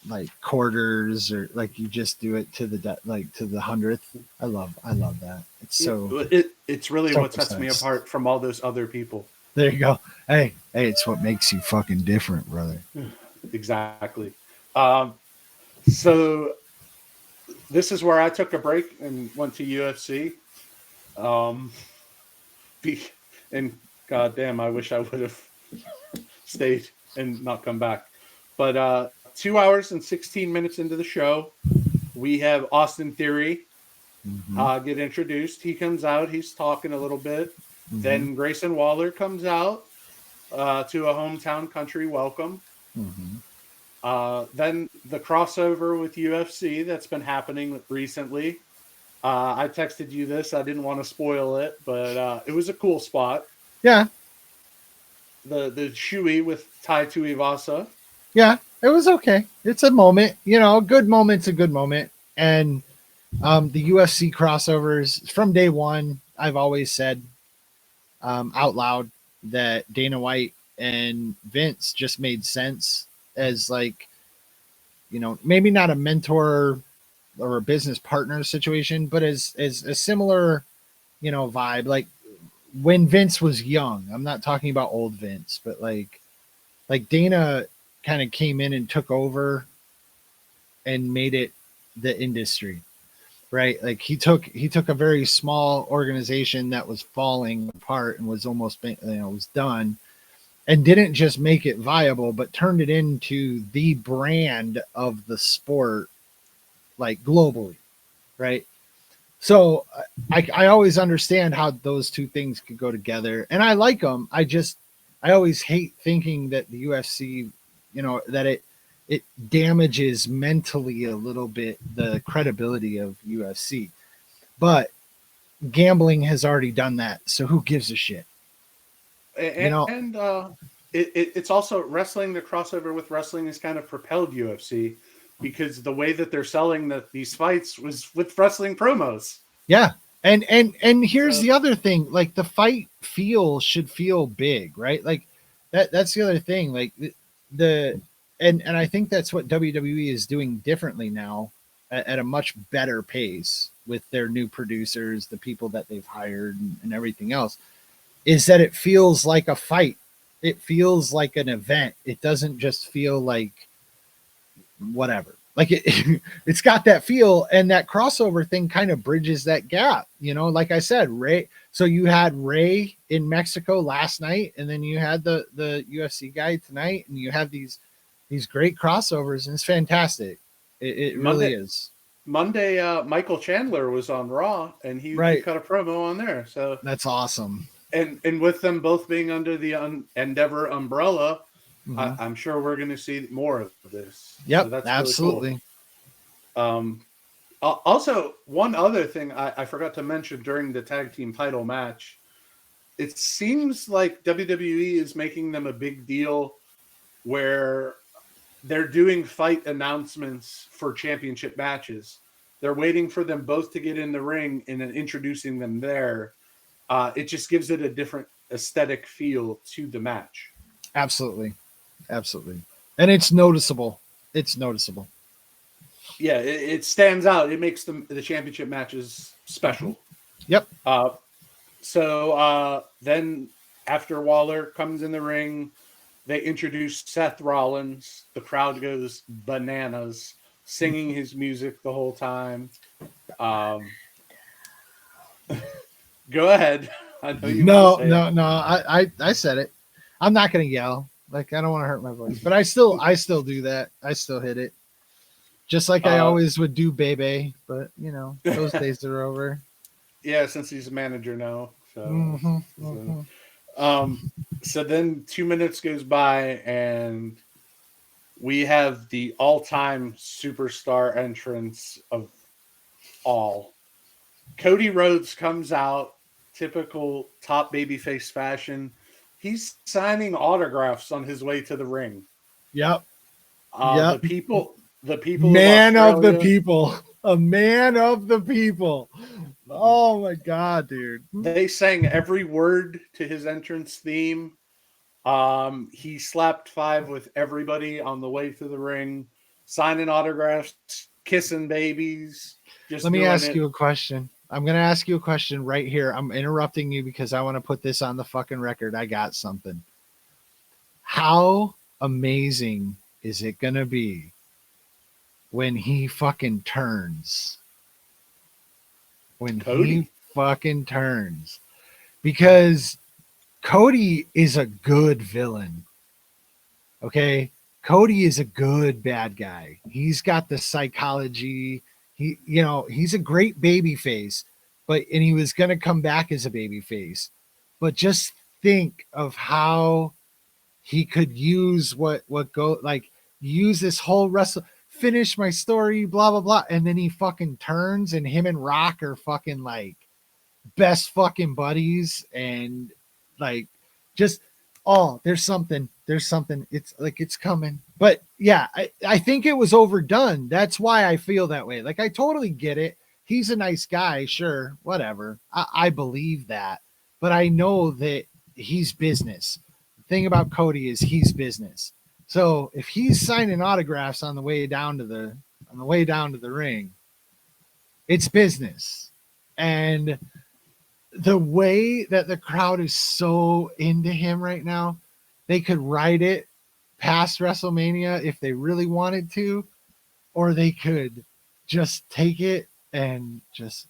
like quarters, or like you just do it to like to the hundredth. I love that. It's it's really so what sets me precise. apart from all those other people. There you go. Hey, it's what makes you fucking different, brother. Exactly. Um, so this is where I took a break and went to UFC. Um, and goddamn, I wish I would have stayed and not come back. But 2 hours and 16 minutes into the show, we have Austin Theory Mm-hmm. get introduced. He comes out, he's talking a little bit. Mm-hmm. Then Grayson Waller comes out to a hometown country welcome. Mm-hmm. Then the crossover with UFC that's been happening recently. I texted you this. I didn't want to spoil it, but it was a cool spot. Yeah, The Shui with Tai yeah. It was okay. It's a moment, you know. A good moment's a good moment, and The UFC crossovers from day one, I've always said out loud that Dana White and Vince just made sense as like, maybe not a mentor or a business partner situation, but as a similar, vibe. Like when Vince was young, I'm not talking about old Vince, but like Dana kind of came in and took over and made it the industry, right? Like he took a very small organization that was falling apart and was almost was done, and didn't just make it viable, but turned it into the brand of the sport, like globally, right? So I always understand how those two things could go together, and I like them. I always hate thinking that the UFC, that it damages mentally a little bit the credibility of UFC. But gambling has already done that, so who gives a shit? And it's also wrestling. The crossover with wrestling has kind of propelled UFC because the way that they're selling these fights was with wrestling promos. Yeah. And here's the other thing, like the fight should feel big, right? Like that's the other thing. Like and I think that's what WWE is doing differently now at a much better pace with their new producers, the people that they've hired and everything else, is that it feels like a fight. It feels like an event. It doesn't just feel like whatever. Like it's got that feel, and that crossover thing kind of bridges that gap. Like I said, Ray. So you had Ray in Mexico last night, and then you had the UFC guy tonight, and you have these great crossovers, and it's fantastic. It really is. Monday, Michael Chandler was on Raw, and he cut a promo on there. So that's awesome. And with them both being under the Endeavor umbrella, I'm sure we're going to see more of this. Yep, so that's absolutely. Really cool. Also, one other thing I forgot to mention during the tag team title match, it seems like WWE is making them a big deal where they're doing fight announcements for championship matches. They're waiting for them both to get in the ring and then introducing them there. It just gives it a different aesthetic feel to the match. Absolutely. And it's noticeable. Yeah, it stands out. It makes the championship matches special. Yep. So then after Waller comes in the ring, they introduce Seth Rollins. The crowd goes bananas, singing his music the whole time. Go ahead. I know you No. I said it. I'm not gonna yell. Like I don't want to hurt my voice, but I still do that. I still hit it, just like I always would do, baby. But those days are over. Yeah, since he's a manager now. So, so then 2 minutes goes by, and we have the all-time superstar entrance of all. Cody Rhodes comes out, typical top babyface fashion. He's signing autographs on his way to the ring. Yep. The people. Man of the people. A man of the people. Oh my God, dude. They sang every word to his entrance theme. He slapped 5 with everybody on the way to the ring, signing autographs, kissing babies. Let me ask you a question. I'm going to ask you a question right here. I'm interrupting you because I want to put this on the fucking record. I got something. How amazing is it going to be when he fucking turns? When Cody? He fucking turns. Because Cody is a good villain. Okay? Cody is a good bad guy. He's got the psychology. He's a great baby face, and he was going to come back as a baby face. But just think of how he could use use this whole finish my story, blah, blah, blah. And then he fucking turns, and him and Rock are fucking like best fucking buddies. And like, just, there's something. It's like, it's coming. But yeah, I think it was overdone. That's why I feel that way. Like, I totally get it. he's a nice guy, sure, whatever. I believe that, but I know that he's business. The thing about Cody is he's business. So if he's signing autographs on the way down to the ring, it's business. And the way that the crowd is so into him right now, they could ride it past WrestleMania if they really wanted to, or they could just take it and just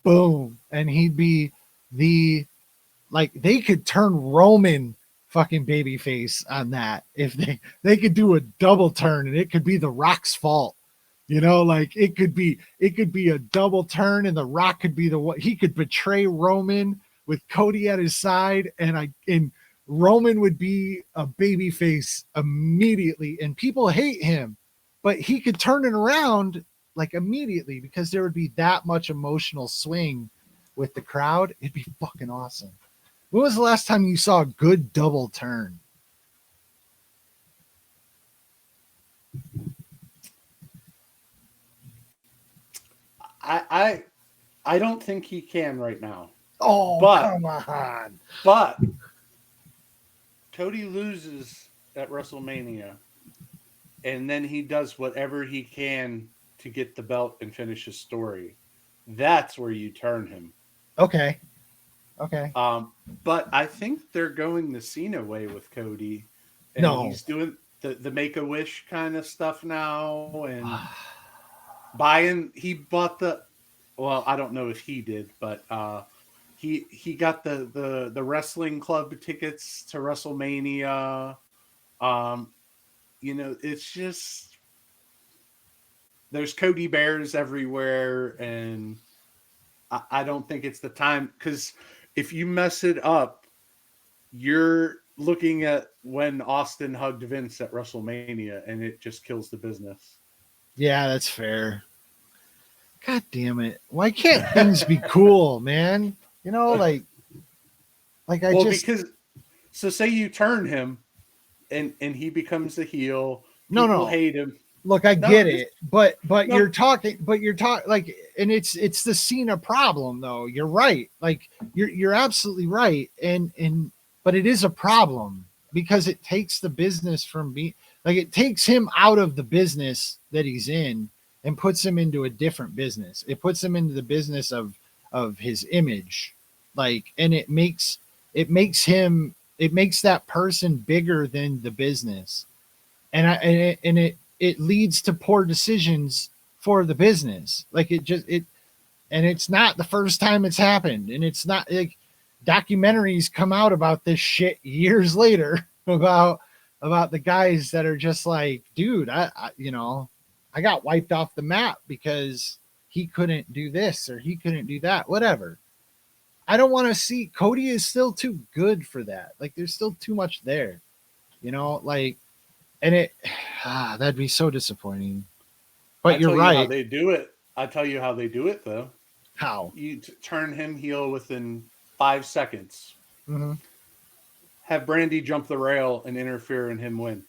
boom, and he'd be they could turn Roman fucking babyface on that if they could do a double turn, and it could be The Rock's fault. Like it could be a double turn, and The Rock could be he could betray Roman with Cody at his side, and Roman would be a babyface immediately, and people hate him, but he could turn it around like immediately because there would be that much emotional swing with the crowd. It'd be fucking awesome. When was the last time you saw a good double turn? I don't think he can right now. Oh, come on. But Cody loses at WrestleMania, and then he does whatever he can to get the belt and finish his story. That's where you turn him. Okay. But I think they're going the Cena way with Cody. And he's doing the Make-A-Wish kind of stuff now, and he bought I don't know if he did, but he got the wrestling club tickets to WrestleMania. It's just there's Cody Bears everywhere, and I don't think it's the time, because if you mess it up, you're looking at when Austin hugged Vince at WrestleMania, and it just kills the business. Yeah, that's fair. God damn it. Why can't things be cool, man? So say you turn him and he becomes a heel. People hate him. Look, I get it, but you're talking like, and it's the Cena problem though. You're right. Like you're absolutely right. But it is a problem because it takes the business from being like, it takes him out of the business that he's in and puts him into a different business. It puts him into the business of his image. Like, and it makes that person bigger than the business. And it leads to poor decisions for the business. Like and it's not the first time it's happened. And it's not like documentaries come out about this shit years later about the guys that are just like, dude, I got wiped off the map because he couldn't do this or he couldn't do that, whatever. I don't want to see. Cody is still too good for that. Like, there's still too much there, and that'd be so disappointing. But you're right. How they do it. I tell you how they do it, though. How? You turn him heel within 5 seconds. Mm-hmm. Have Brandy jump the rail and interfere and him win.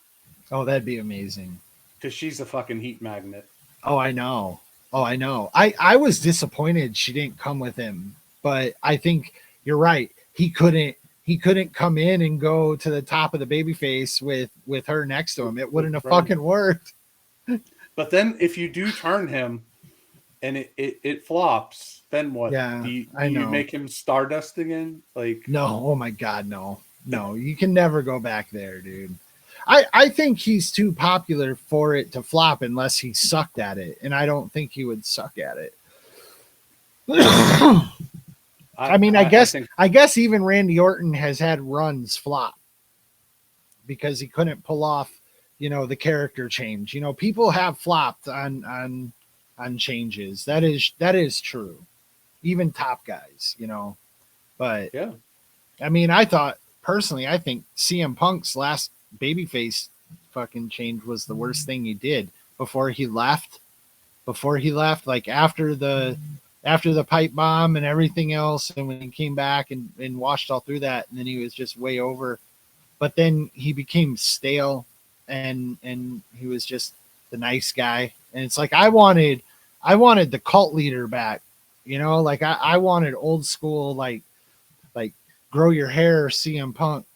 Oh, that'd be amazing. Because she's a fucking heat magnet. Oh, I know. I was disappointed she didn't come with him, but I think you're right. He couldn't come in and go to the top of the babyface with her next to him. It wouldn't have fucking worked. But then if you do turn him and it flops, then what? Yeah, do you make him Stardust again? Like, no. Oh my God, no. You can never go back there, dude. I think he's too popular for it to flop unless he sucked at it, and I don't think he would suck at it. I guess even Randy Orton has had runs flop because he couldn't pull off, the character change. People have flopped on changes. That is true. Even top guys, But yeah. I think CM Punk's last babyface fucking change was the worst thing he did before he left, like after the pipe bomb and everything else. And when he came back and washed all through that, and then he was just way over, but then he became stale and he was just the nice guy. And it's like, I wanted I wanted the cult leader back, like I wanted old school, like grow your hair CM Punk,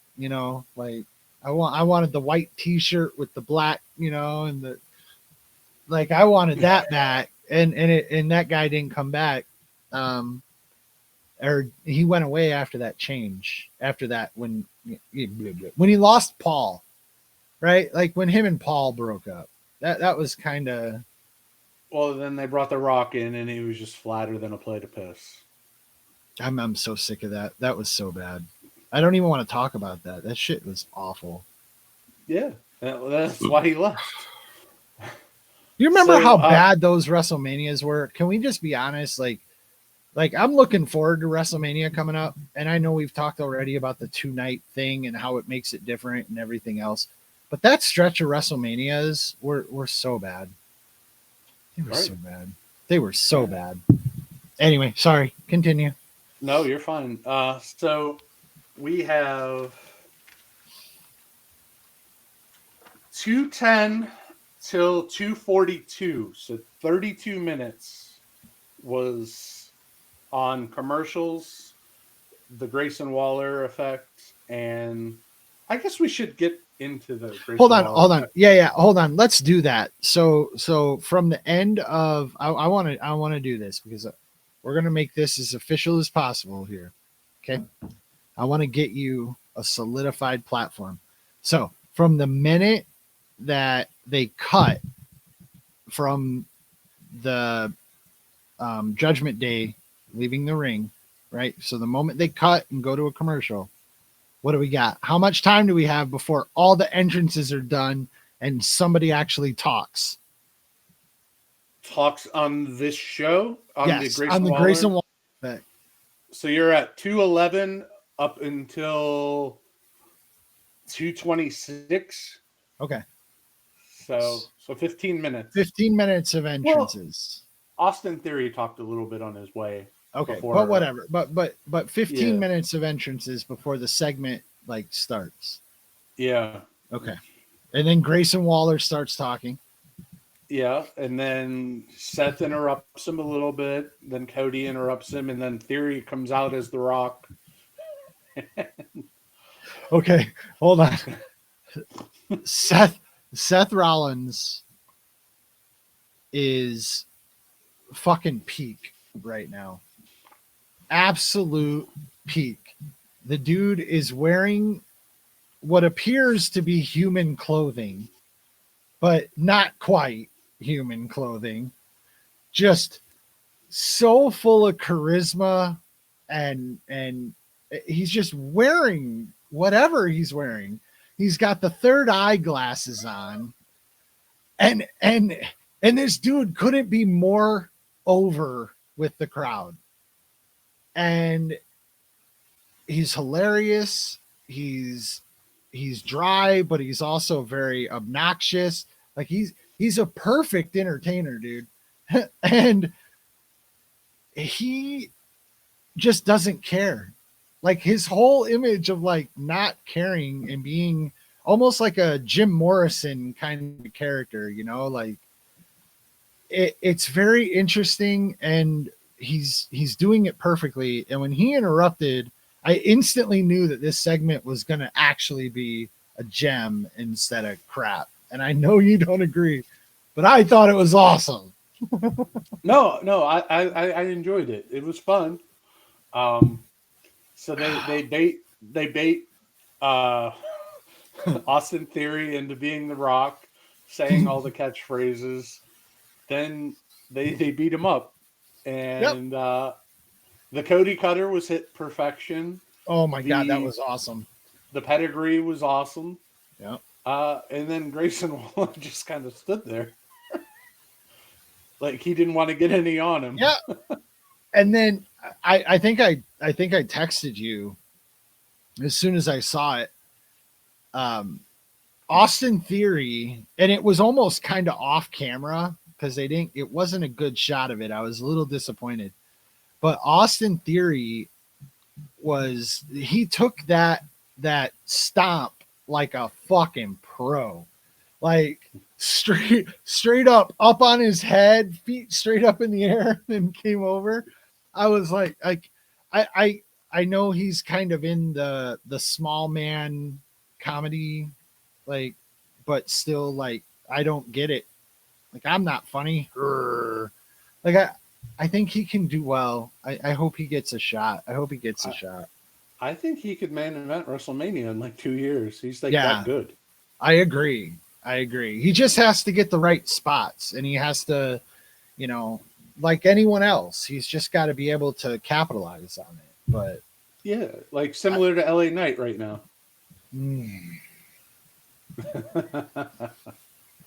like I wanted the white t-shirt with the black, and the, like, I wanted that back, and that guy didn't come back. Or he went away after that change, after that, when he lost Paul, right? Like when him and Paul broke up, that was kind of. Well, then they brought The Rock in, and he was just flatter than a plate of piss. I'm so sick of that. That was so bad. I don't even want to talk about that. That shit was awful. Yeah, that's why he left. You remember how bad those WrestleManias were? Can we just be honest? Like I'm looking forward to WrestleMania coming up, and I know we've talked already about the 2-night thing and how it makes it different and everything else. But that stretch of WrestleManias were so bad. They were so bad. They were so bad. Anyway, sorry. Continue. No, you're fine. So we have 2:10 till 2:42. So 32 minutes was on commercials, the Grayson Waller effect, and I guess we should get into the Grayson hold on. effect. Yeah, hold on. Let's do that. So from the end of, I want to do this because we're going to make this as official as possible here. Okay. I want to get you a solidified platform. So from the minute that they cut from the Judgment Day leaving the ring, right? So the moment they cut and go to a commercial, what do we got? How much time do we have before all the entrances are done and somebody actually talks? Talks on this show? Yes, on the Grayson Waller effect. So you're at 2:11 up until 2:26. Okay. So 15 minutes. 15 minutes of entrances. Well, Austin Theory talked a little bit on his way. Okay, but whatever. But 15 minutes of entrances before the segment like starts. Yeah. Okay. And then Grayson Waller starts talking. Yeah, and then Seth interrupts him a little bit. Then Cody interrupts him, and then Theory comes out as The Rock. Okay, hold on. Seth Rollins is fucking peak right now. Absolute peak. The dude is wearing what appears to be human clothing, but not quite human clothing. Just so full of charisma, and he's just wearing whatever he's wearing. He's got the third eye glasses on, and this dude couldn't be more over with the crowd. And he's hilarious. He's dry, but he's also very obnoxious. Like he's a perfect entertainer, dude. And he just doesn't care. Like his whole image of like not caring and being almost like a Jim Morrison kind of character, like it's very interesting, and he's doing it perfectly. And when he interrupted, I instantly knew that this segment was going to actually be a gem instead of crap. And I know you don't agree, but I thought it was awesome. No, I enjoyed it. It was fun. So they bait Austin Theory into being The Rock, saying all the catchphrases. Then they beat him up, and the Cody Cutter was hit perfection. Oh my god, that was awesome. The pedigree was awesome. Yeah. And then Grayson Waller just kind of stood there, like he didn't want to get any on him. Yeah. And then I think I texted you as soon as I saw it. Austin Theory, and it was almost kind of off camera because it wasn't a good shot of it. I was a little disappointed. But Austin Theory he took that stomp like a fucking pro. Like straight up on his head, feet straight up in the air, and came over. I was like I know he's kind of in the small man comedy, like, but still, like, I don't get it. Like, I'm not funny. Urgh. Like, I think he can do well. I hope he gets a shot. I think he could main event WrestleMania in like 2 years. He's like Yeah. that good. I agree. He just has to get the right spots, and he has to, like anyone else, he's just got to be able to capitalize on it. But yeah, like similar to LA Knight right now.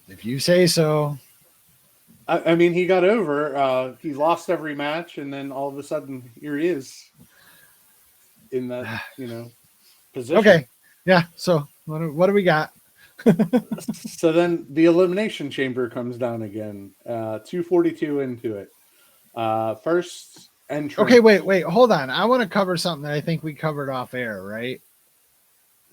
If you say so. I mean, he got over. He lost every match, and then all of a sudden, here he is in that, position. Okay, yeah. So what do we got? So then the Elimination Chamber comes down again. 242 into it. First entrance. Okay, wait, hold on. I want to cover something that I think we covered off air, right?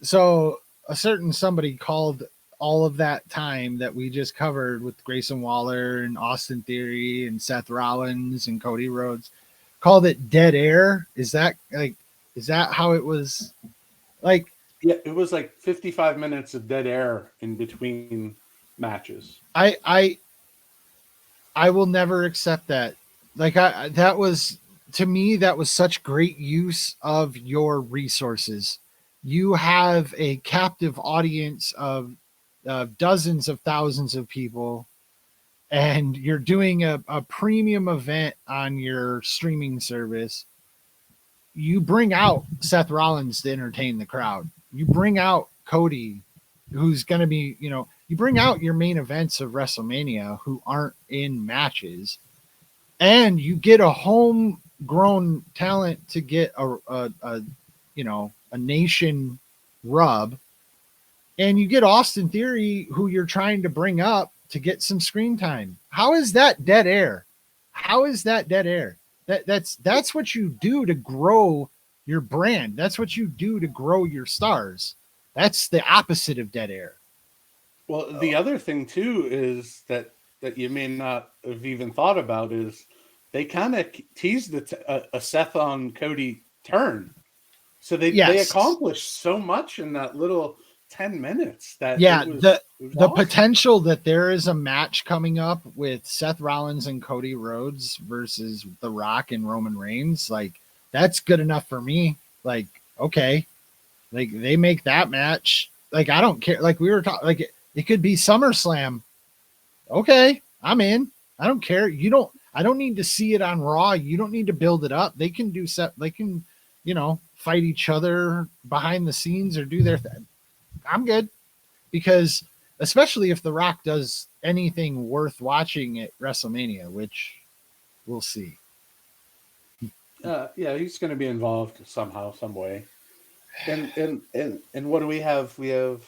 So a certain somebody called all of that time that we just covered with Grayson Waller and Austin Theory and Seth Rollins and Cody Rhodes, called it dead air. Is that how it was? Like, yeah, it was like 55 minutes of dead air in between matches. I will never accept that. Like, that was, to me, that was such great use of your resources. You have a captive audience of dozens of thousands of people, and you're doing a premium event on your streaming service. You bring out Seth Rollins to entertain the crowd. You bring out Cody, who's going to be, you bring out your main events of WrestleMania who aren't in matches, and you get a homegrown talent to get a nation rub, and you get Austin Theory, who you're trying to bring up to get some screen time. How is that dead air? That's what you do to grow your brand. That's what you do to grow your stars. That's the opposite of dead air. Well, the other thing too is that you may not have even thought about is they kind of teased a Seth on Cody turn. So they accomplished so much in that little 10 minutes that the awesome. Potential that there is a match coming up with Seth Rollins and Cody Rhodes versus The Rock and Roman Reigns, like, that's good enough for me. Like, okay, like, they make that match, like, I don't care. Like, we were talking, like, it could be SummerSlam. Okay, I'm in. I don't care. I don't need to see it on Raw. You don't need to build it up. They can fight each other behind the scenes or do their thing. I'm good, because especially if The Rock does anything worth watching at WrestleMania, which we'll see. Yeah, he's going to be involved somehow, some way. And what do we have? We have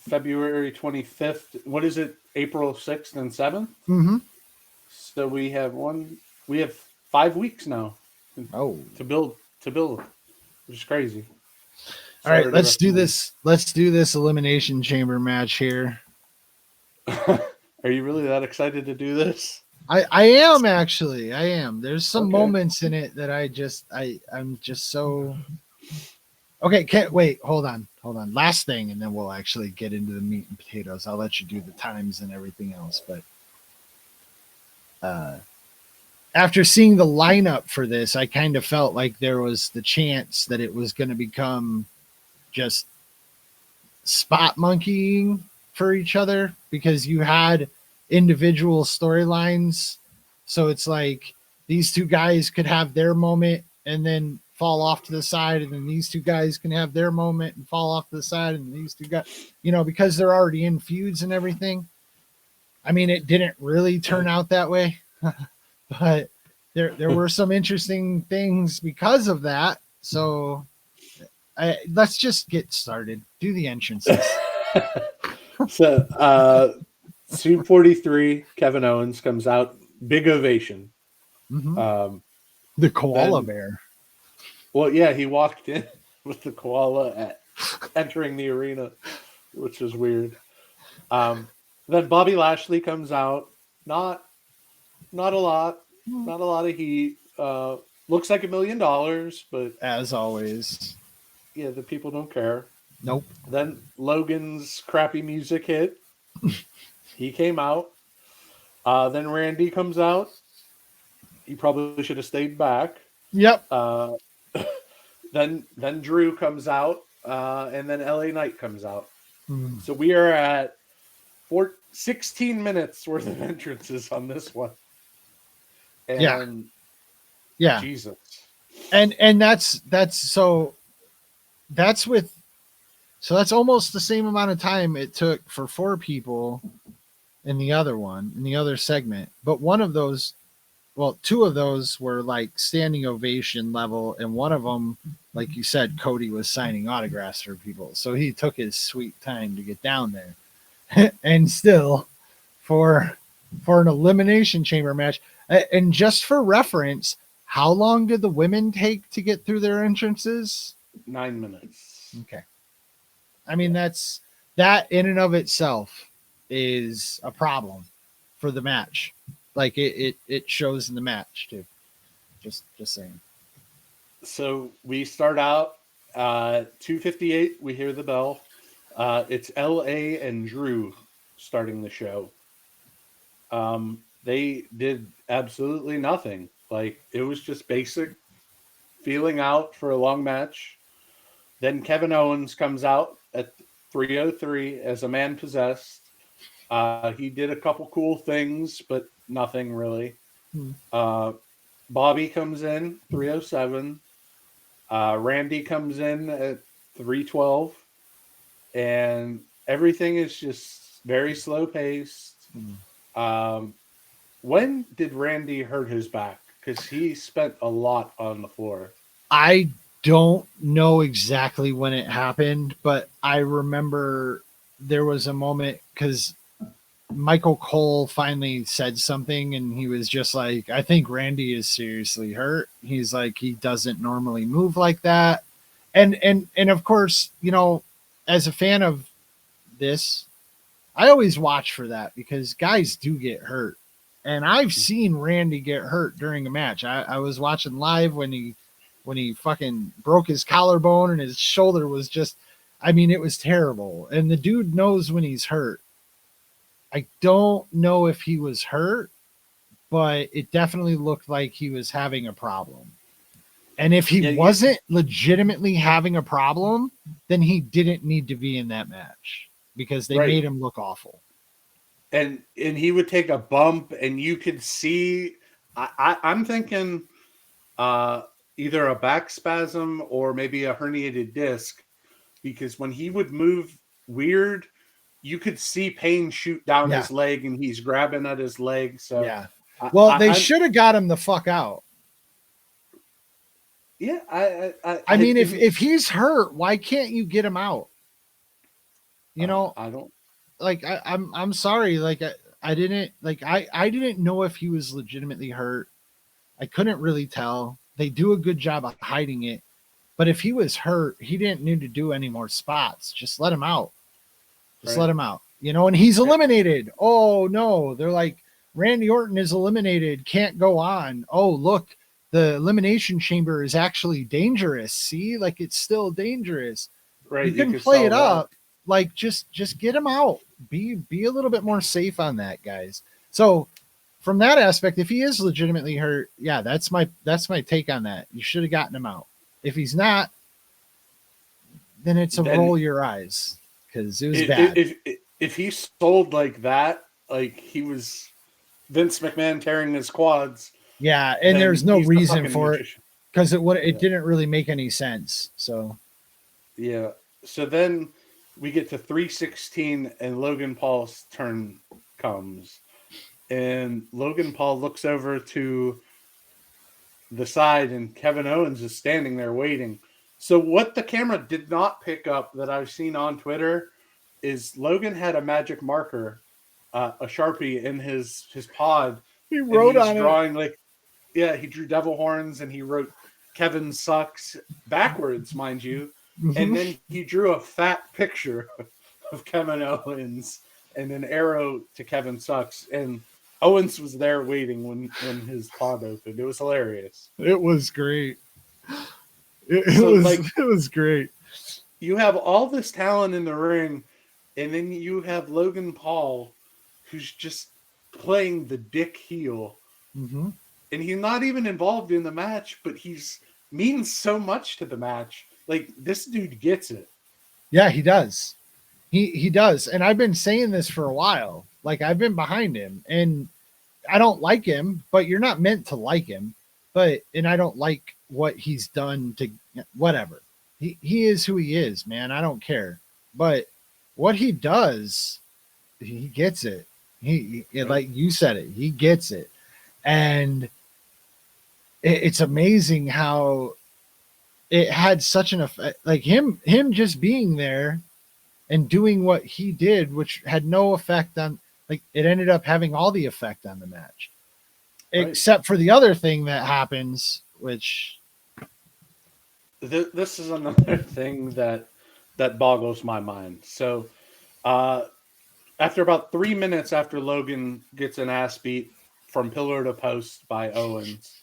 February 25th. What is it? April 6th and 7th. Mm-hmm. So we have 5 weeks now. To build, which is crazy. All right, let's do this. Let's do this Elimination Chamber match here. Are you really that excited to do this? I am, actually. I am. There's some moments in it that I'm just so. Okay, wait, hold on. Last thing, and then we'll actually get into the meat and potatoes. I'll let you do the times and everything else, but after seeing the lineup for this, I kind of felt like there was the chance that it was going to become just spot monkeying for each other, because you had individual storylines. So it's like these two guys could have their moment and then fall off to the side, and then these two guys can have their moment and fall off to the side, and these two guys, because they're already in feuds and everything. I mean, it didn't really turn out that way, but there were some interesting things because of that. So let's just get started. Do the entrances. So 243, Kevin Owens comes out, big ovation. Mm-hmm. The koala bear. Well, yeah, he walked in with the koala entering the arena, which was weird. Then Bobby Lashley comes out. Not not a lot. Not a lot of heat. Looks like $1 million, but As always. yeah, the people don't care. Nope. Then Logan's crappy music hit. He came out. Then Randy comes out. He probably should have stayed back. Yep. Uh, then Drew comes out, and then LA Knight comes out. So we are at 16 minutes worth of entrances on this one. And Yeah. Jesus. And that's with so that's almost the same amount of time it took for 4 people in the other segment. But one of those, well, 2 of those were like standing ovation level, and one of them, like you said, Cody was signing autographs for people. So he took his sweet time to get down there. And still for an elimination chamber match. And just for reference, how long did the women take to get through their entrances? 9 minutes. Okay. I mean, that in and of itself is a problem for the match. Like it shows in the match too. Just saying. So we start out 2:58. We hear the bell. It's LA and Drew starting the show. They did absolutely nothing. Like, it was just basic feeling out for a long match. Then Kevin Owens comes out at 3:03 as a man possessed. He did a couple cool things, but nothing really. Bobby comes in 3:07. Randy comes in at 3:12, and everything is just very slow paced. When did Randy hurt his back? Because he spent a lot on the floor. I don't know exactly when it happened, but I remember there was a moment because Michael Cole finally said something, and he was just like, I think Randy is seriously hurt. He's like, he doesn't normally move like that. And of course, you know, as a fan of this, I always watch for that because guys do get hurt. And I've seen Randy get hurt during a match. I was watching live when he fucking broke his collarbone and his shoulder was just, I mean, it was terrible. And the dude knows when he's hurt. I don't know if he was hurt, but it definitely looked like he was having a problem. And if he wasn't legitimately having a problem, then he didn't need to be in that match because they made him look awful. And he would take a bump, and you could see. I'm thinking either a back spasm or maybe a herniated disc, because when he would move weird, you could see pain shoot down his leg, and he's grabbing at his leg. So yeah, well, they should have got him the fuck out. Yeah, I mean, if he's hurt, why can't you get him out? You know, I don't. Like I'm sorry, like I didn't know if he was legitimately hurt. I couldn't really tell. They do a good job of hiding it, but if he was hurt, he didn't need to do any more spots. Just let him out. Just let him out. You know, and he's eliminated. Oh no, they're like, Randy Orton is eliminated, can't go on. Oh look, the Elimination Chamber is actually dangerous. See, like it's still dangerous. Right, you can play it up. Like just get him out. Be a little bit more safe on that, guys. So from that aspect, if he is legitimately hurt, yeah, that's my take on that. You should have gotten him out. If he's not, then it's a roll your eyes because it was bad. If he sold like that, like he was Vince McMahon tearing his quads. Yeah, and there's no reason for it because it didn't really make any sense. So yeah. So then we get to 3:16 and Logan Paul's turn comes. And Logan Paul looks over to the side and Kevin Owens is standing there waiting. So what the camera did not pick up that I've seen on Twitter is Logan had a magic marker, a Sharpie in his pod. He wrote on drawing he drew devil horns and he wrote Kevin sucks backwards, mind you. Mm-hmm. And then he drew a fat picture of Kevin Owens and an arrow to Kevin sucks. And Owens was there waiting when his pod opened. It was hilarious. It was great. So, like, It was great. you have all this talent in the ring, and then you have Logan Paul, who's just playing the dick heel, Mm-hmm. and he's not even involved in the match, but he's means so much to the match. Like, this dude gets it. Yeah, he does. He does. And I've been saying this for a while. Like, I've been behind him, and I don't like him, but you're not meant to like him. And I don't like what he's done to whatever. He is who he is, man. I don't care. But what he does, he gets it. Like you said it, he gets it. And it's amazing how it had such an effect. Like him just being there and doing what he did, which had no effect on, like, it ended up having all the effect on the match. Right. Except for the other thing that happens, which this is another thing that boggles my mind. So after about 3 minutes after Logan gets an ass beat from pillar to post by Owens,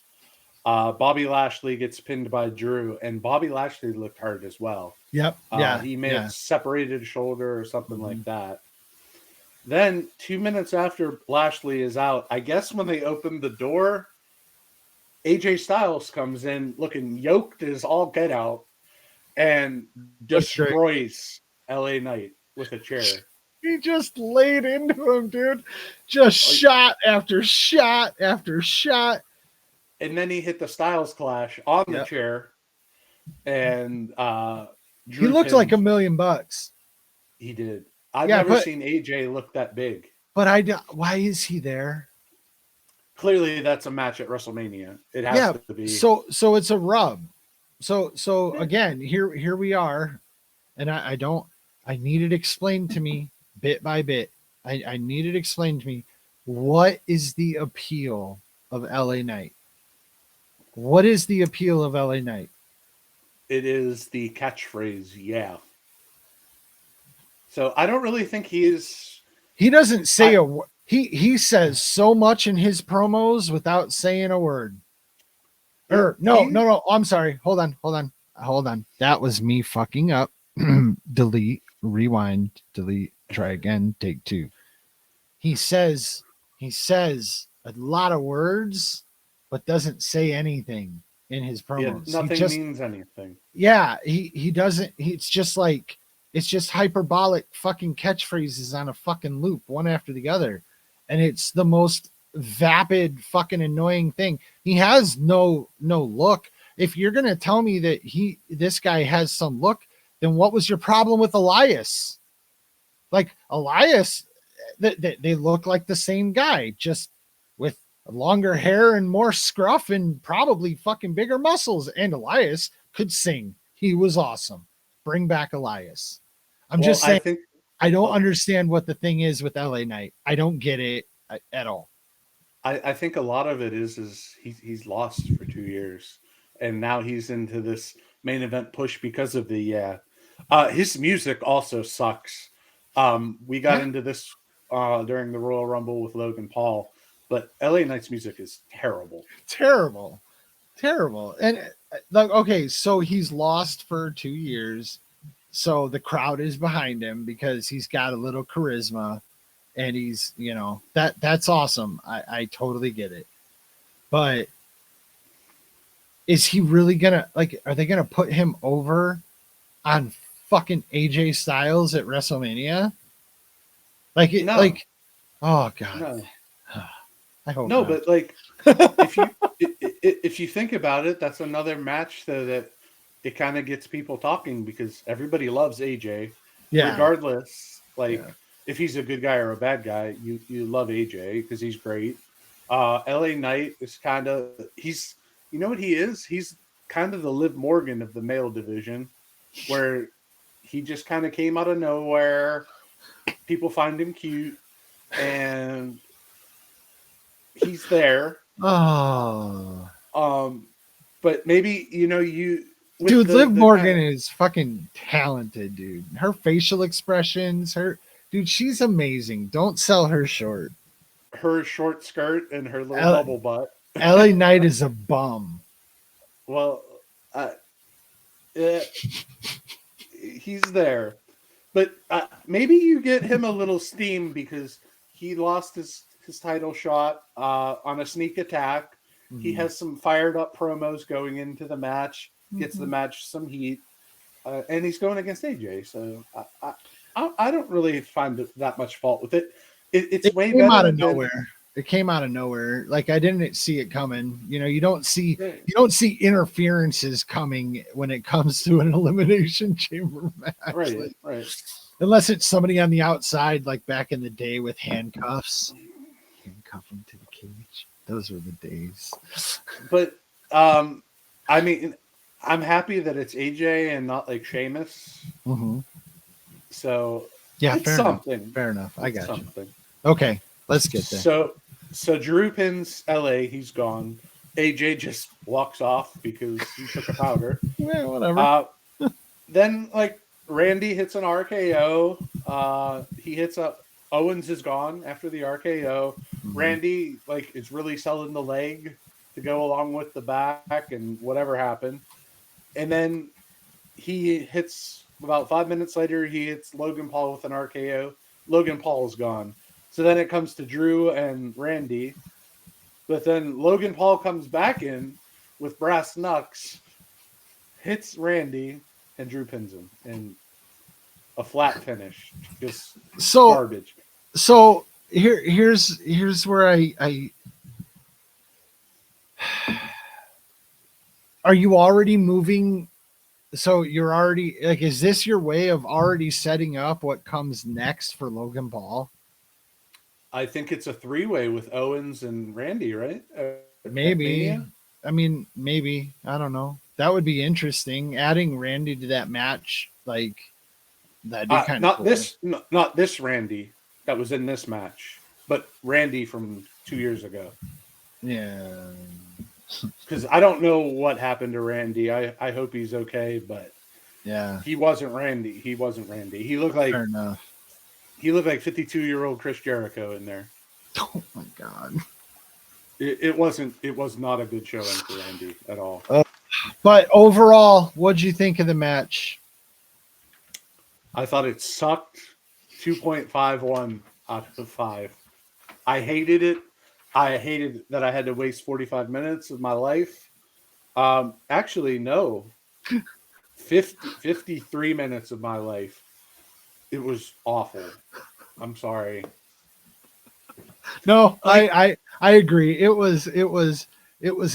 Bobby Lashley gets pinned by Drew, and Bobby Lashley looked hurt as well. Yep. He may have separated shoulder or something like that. Then 2 minutes after Lashley is out, I guess when they open the door, AJ Styles comes in looking yoked as all get out and destroys LA Knight with a chair. He just laid into him, dude. Just shot after shot after shot. And then he hit the Styles Clash on the chair. And he looked like $1 million. He did. I've never seen AJ look that big. But why is he there? Clearly, that's a match at WrestleMania. It has to be. So it's a rub. So again, here we are, and I need it explained to me bit by bit. I need it explained to me. What is the appeal of LA Knight? What is the appeal of LA Knight? It is the catchphrase, yeah. So I don't really think he is. He doesn't say a word. He says so much in his promos without saying a word. No. I'm sorry. Hold on. That was me fucking up. Delete, rewind, delete, try again, take two. He says a lot of words, but doesn't say anything in his promos. Yeah, nothing means anything. Yeah, he doesn't. It's just hyperbolic fucking catchphrases on a fucking loop, one after the other. And it's the most vapid fucking annoying thing. He has no look. If you're going to tell me that this guy has some look, then what was your problem with Elias? Like Elias, they look like the same guy, just with longer hair and more scruff and probably fucking bigger muscles. And Elias could sing. He was awesome. Bring back Elias. I'm just saying, I don't understand what the thing is with LA Knight. I don't get it at all. I think a lot of it is he's lost for 2 years, and now he's into this main event push because of his music also sucks. We got into this during the Royal Rumble with Logan Paul, but LA Knight's music is terrible. Terrible. And okay, so he's lost for 2 years. So the crowd is behind him because he's got a little charisma, and he's, that's awesome. I totally get it. But is he really are they gonna put him over on fucking AJ Styles at WrestleMania? No. Oh God. No. I hope no, not. But if you think about it, that's another match that it kind of gets people talking because everybody loves AJ. Yeah. Regardless, if he's a good guy or a bad guy, you love AJ because he's great. LA Knight is kind of he's what he is? He's kind of the Liv Morgan of the male division, where he just kind of came out of nowhere. People find him cute, and he's there. Oh. But maybe Liv Morgan is fucking talented, dude. Her facial expressions, her Dude, she's amazing. Don't sell her short. Her short skirt and her little L- bubble butt. LA Knight is a bum. Well, he's there, but maybe you get him a little steam because he lost his title shot on a sneak attack. He has some fired up promos going into the match. Gets the match some heat, and he's going against AJ. So I don't really find that much fault with it. It's way came better out of than nowhere. It came out of nowhere. Like I didn't see it coming. You know, you don't see interferences coming when it comes to an elimination chamber match. Right, right. Unless it's somebody on the outside, like back in the day with handcuffs. Handcuff them to the cage. Those were the days. But I mean, I'm happy that it's AJ and not like Sheamus. Mm-hmm. So yeah, it's fair something. Enough. Fair enough. I got something. You. Okay, let's get there. So Drew pins LA. He's gone. AJ just walks off because he took a powder. Yeah, whatever. Then like Randy hits an RKO. He hits a Owens is gone after the RKO. Mm-hmm. Randy like is really selling the leg to go along with the back and whatever happened. And then he hits about 5 minutes later, he hits Logan Paul with an RKO. Logan Paul is gone. So then it comes to Drew and Randy. But then Logan Paul comes back in with brass knucks, hits Randy, and Drew pins him. And a flat finish. Just garbage. So here's where I are you already moving? So you're already like, is this your way of already setting up what comes next for Logan Paul? I think it's a 3-way with Owens and Randy, right? Maybe. I mean, maybe. I don't know. That would be interesting. Adding Randy to that match, like that'd be kind of cool. Not this Randy that was in this match, but Randy from 2 years ago. Yeah. Because I don't know what happened to Randy. I hope he's okay, but yeah, he wasn't Randy. He looked like fair enough. He looked like 52-year-old Chris Jericho in there. Oh my god! It was not a good showing for Randy at all. But overall, what'd you think of the match? I thought it sucked. 2.51 out of 5. I hated it. I hated that I had to waste 45 minutes of my life. Actually, no. 53 minutes of my life. It was awful. I'm sorry. No, I agree. It was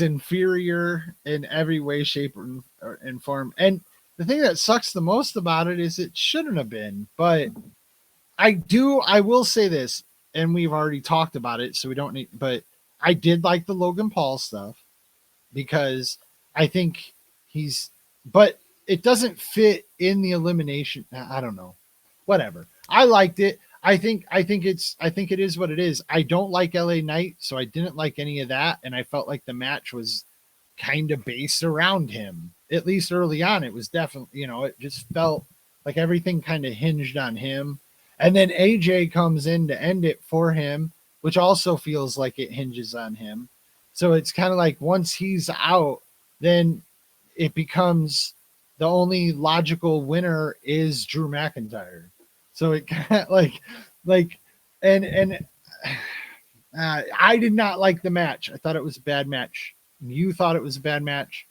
inferior in every way, shape, and form. And the thing that sucks the most about it is it shouldn't have been. But I will say this, and we've already talked about it, so we don't need. But I did like the Logan Paul stuff because I think but it doesn't fit in the elimination. I don't know. Whatever. I liked it. I think it is what it is. I don't like LA Knight, so I didn't like any of that, and I felt like the match was kind of based around him. At least early on, it was definitely, it just felt like everything kind of hinged on him. And then AJ comes in to end it for him, which also feels like it hinges on him. So it's kind of like once he's out, then it becomes the only logical winner is Drew McIntyre. So it kind of I did not like the match. I thought it was a bad match. You thought it was a bad match.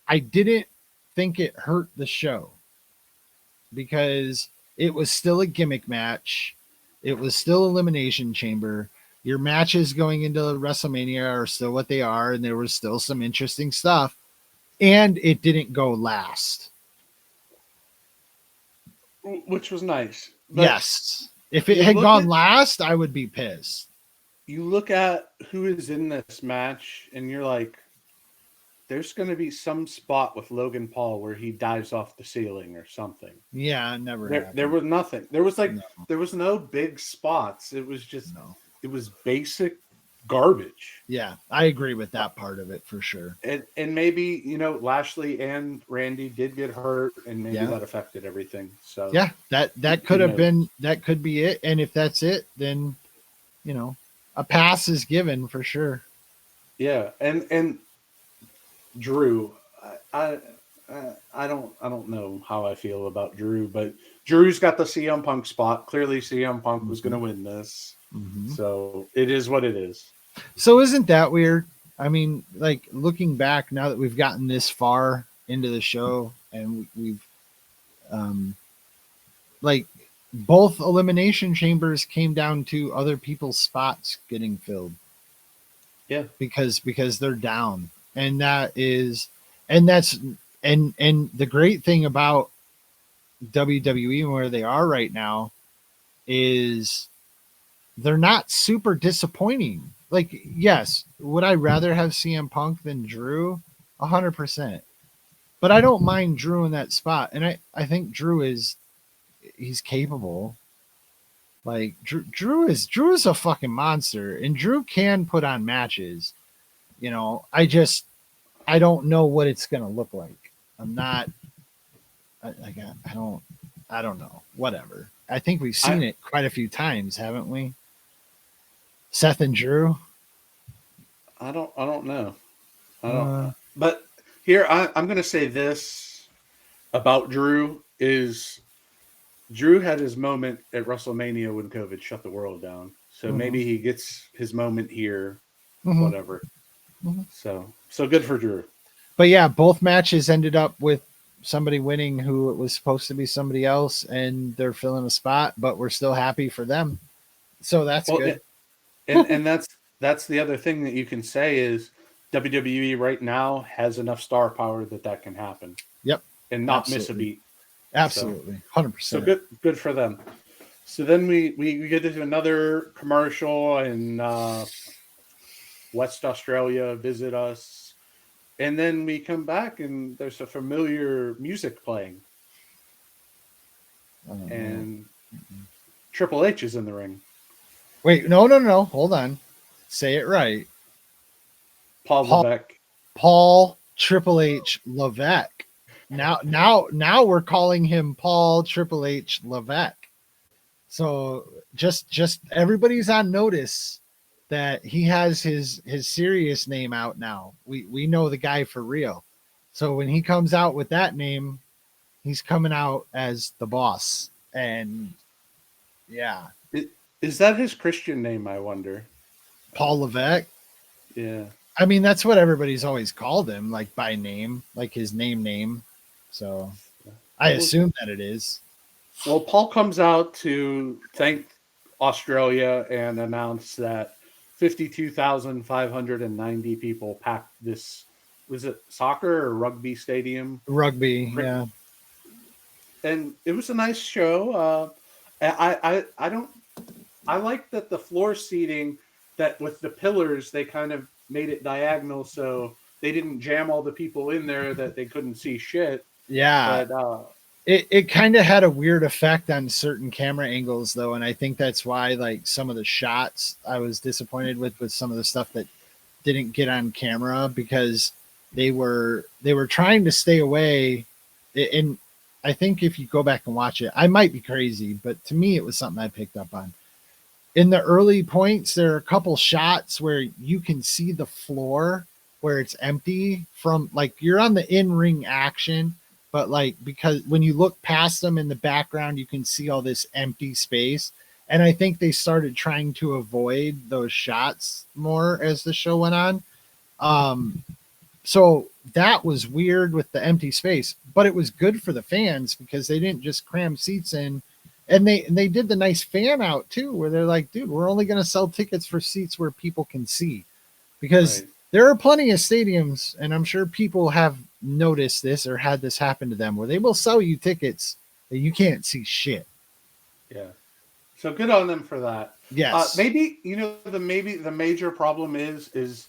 I didn't think it hurt the show because it was still a gimmick match. It was still Elimination Chamber. Your matches going into WrestleMania are still what they are, and there was still some interesting stuff. And it didn't go last. Which was nice. But yes. If it had gone last, I would be pissed. You look at who is in this match, and you're like, there's going to be some spot with Logan Paul where he dives off the ceiling or something. Yeah, never. There was nothing. There was there was no big spots. It was just, it was basic garbage. Yeah, I agree with that part of it for sure. And maybe, Lashley and Randy did get hurt, and maybe Yeah. that affected everything. So Yeah, that could have been, that could be it. And if that's it, then a pass is given for sure. Yeah, and Drew, I I don't know how I feel about Drew, but Drew's got the CM Punk spot. Clearly, CM Punk was going to win this, so it is what it is. So isn't that weird? I mean, like looking back now that we've gotten this far into the show and we've like both elimination chambers came down to other people's spots getting filled. Yeah, because they're down, and that's and the great thing about WWE and where they are right now is they're not super disappointing. Like, yes, would I rather have CM Punk than Drew? 100%. But I don't mind Drew in that spot, and I think he's capable. Like Drew is a fucking monster, and Drew can put on matches. I don't know what it's gonna look like. I'm not. I don't know. Whatever. I think we've seen it quite a few times, haven't we? Seth and Drew. I don't know. I don't. But here I'm going to say this about Drew is Drew had his moment at WrestleMania when COVID shut the world down. So maybe he gets his moment here, whatever. So good for Drew. But yeah, both matches ended up with somebody winning who it was supposed to be somebody else, and they're filling a spot, but we're still happy for them. So that's good. And that's the other thing that you can say is WWE right now has enough star power that can happen. Yep. And not miss a beat. Absolutely. 100%. So good for them. So then we get into another commercial, and West Australia visit us. And then we come back and there's a familiar music playing. And Triple H is in the ring. Wait, no. Hold on. Say it right. Paul Levesque. Paul Triple H Levesque. Now we're calling him Paul Triple H Levesque. So just everybody's on notice that he has his serious name out now. We know the guy for real. So when he comes out with that name, he's coming out as the boss. And yeah. Is that his Christian name, I wonder? Paul Levesque? Yeah. I mean, that's what everybody's always called him, like by name, like his name. So I assume that it is. Well, Paul comes out to thank Australia and announce that 52,590 people packed this. Was it soccer or rugby stadium? Rugby, yeah. And it was a nice show. I like that the floor seating, that with the pillars, they kind of made it diagonal so they didn't jam all the people in there that they couldn't see shit. Yeah. But, it kind of had a weird effect on certain camera angles though, and I think that's why like some of the shots I was disappointed with some of the stuff that didn't get on camera, because they were trying to stay away. And I think if you go back and watch it, I might be crazy, but to me it was something I picked up on. In the early points, there are a couple shots where you can see the floor where it's empty from, like, you're on the in-ring action, but like, because when you look past them in the background, you can see all this empty space. And I think they started trying to avoid those shots more as the show went on. So that was weird with the empty space, but it was good for the fans because they didn't just cram seats in. And they did the nice fan out too, where they're like, dude, we're only going to sell tickets for seats where people can see, because there are plenty of stadiums, and I'm sure people have noticed this or had this happen to them, where they will sell you tickets that you can't see shit. Yeah. So good on them for that. Yes. Maybe, the major problem is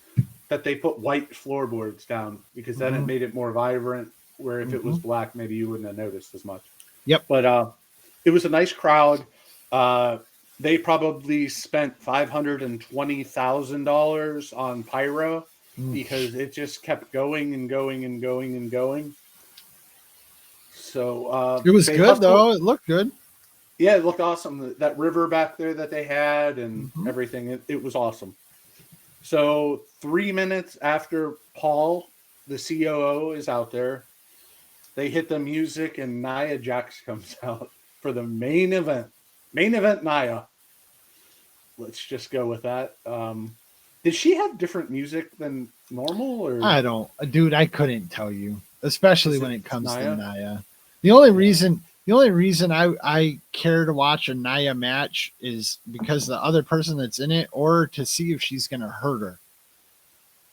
that they put white floorboards down, because then it made it more vibrant, where if it was black, maybe you wouldn't have noticed as much. Yep. But, it was a nice crowd. they probably spent $520,000 on pyro because it just kept going and going and going and going. So It was they good hustled. though. It looked good. Yeah, it looked awesome. That river back there that they had and Mhm. everything, it was awesome. So 3 minutes after Paul, the COO, is out there, they hit the music and Nia Jax comes out for the main event. Main event Nia. Let's just go with that. Did she have different music than normal, or I don't, dude. I couldn't tell you, especially is when it it comes to Nia? Nia. The only Yeah. reason I care to watch a Nia match is because the other person that's in it, or to see if she's gonna hurt her.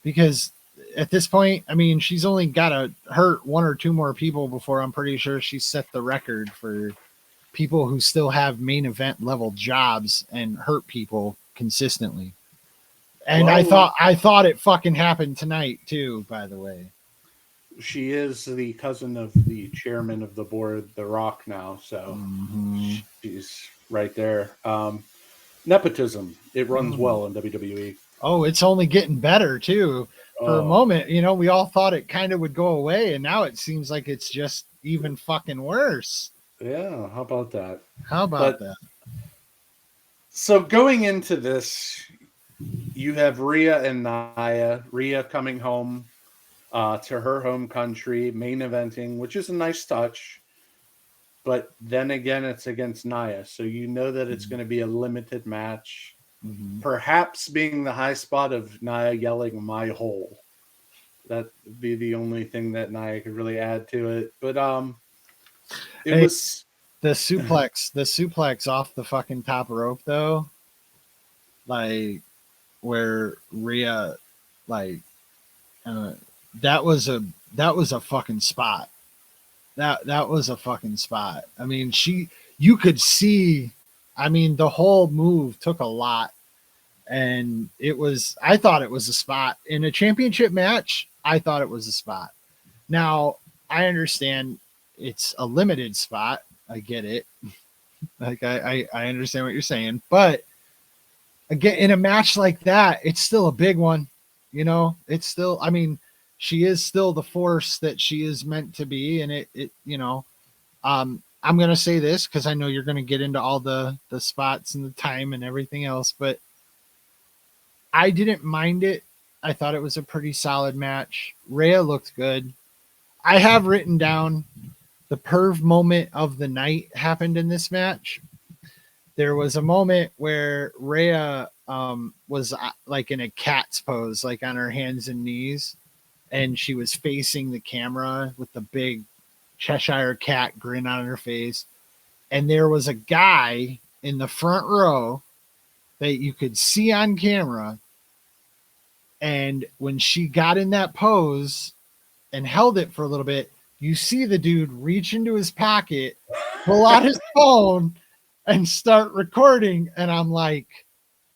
Because at this point, I mean, she's only got to hurt one or two more people before I'm pretty sure she set the record for people who still have main event level jobs and hurt people consistently. And Well, I thought it fucking happened tonight too, by the way. she is the cousin of the chairman of the board, The Rock, now, so Mhm. she's right there. Nepotism, it runs well in WWE. Oh, it's only getting better too. For a Oh, moment, we all thought it kind of would go away, and now it seems like it's just even fucking worse. yeah, how about that? How about But that? so going into this, you have Rhea and Nia. Rhea coming home to her home country, main eventing, which is a nice touch. But then again, it's against Nia, so you know that it's going to be a limited match. Mm-hmm. Perhaps being the high spot of Nia yelling "my hole." That would be the only thing that Nia could really add to it. But it Hey, was the suplex off the fucking top rope though, like where Rhea, like, uh, that was a fucking spot. That was a fucking spot. I mean, you could see. I mean, the whole move took a lot, and I thought it was a spot in a championship match. I thought it was a spot. Now I understand it's a limited spot. I get it. Like I understand what you're saying, but again, in a match like that, it's still a big one. It's still. I mean, she is still the force that she is meant to be, and I'm gonna say this because I know you're gonna get into all the spots and the time and everything else, but I didn't mind it. I thought it was a pretty solid match. Rhea looked good. I have written down the perv moment of the night happened in this match. There was a moment where Rhea was like in a cat's pose, like on her hands and knees, and she was facing the camera with the big Cheshire cat grin on her face. And there was a guy in the front row that you could see on camera. And when she got in that pose and held it for a little bit, you see the dude reach into his pocket, pull out his phone, and start recording. And I'm like,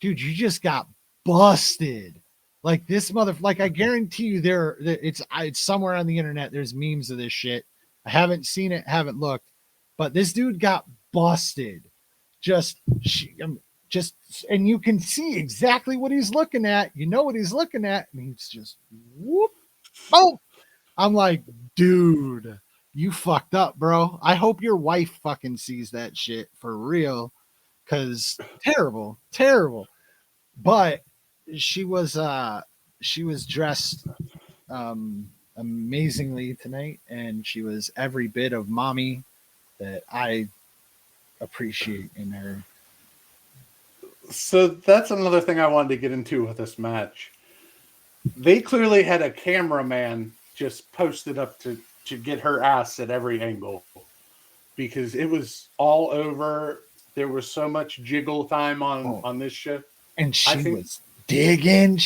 dude, you just got busted. Like this like I guarantee you it's somewhere on the internet. There's memes of this shit. I haven't seen it, haven't looked, but this dude got busted. Just, and you can see exactly what he's looking at. You know what he's looking at, and he's just whoop. Oh, I'm like, dude, you fucked up, bro. I hope your wife fucking sees that shit for real, because terrible, terrible. But she was dressed amazingly tonight, and she was every bit of mommy that I appreciate in her. so that's another thing I wanted to get into with this match. They clearly had a cameraman just posted up to get her ass at every angle because it was all over. There was so much jiggle time on this show. And I she think was digging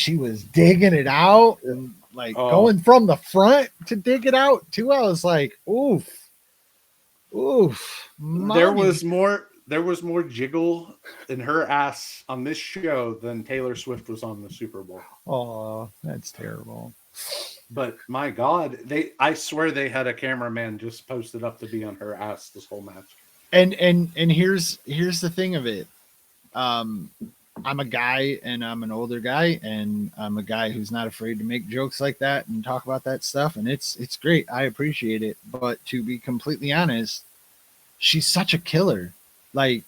it out, and like going from the front to dig it out too. I was like, oof. Mommy. There was more jiggle in her ass on this show than Taylor Swift was on the Super Bowl. Oh, that's terrible. But my God, I swear they had a cameraman just posted up to be on her ass this whole match. And here's the thing of it. I'm a guy and I'm an older guy and I'm a guy who's not afraid to make jokes like that and talk about that stuff. And it's great. I appreciate it. But to be completely honest, she's such a killer. Like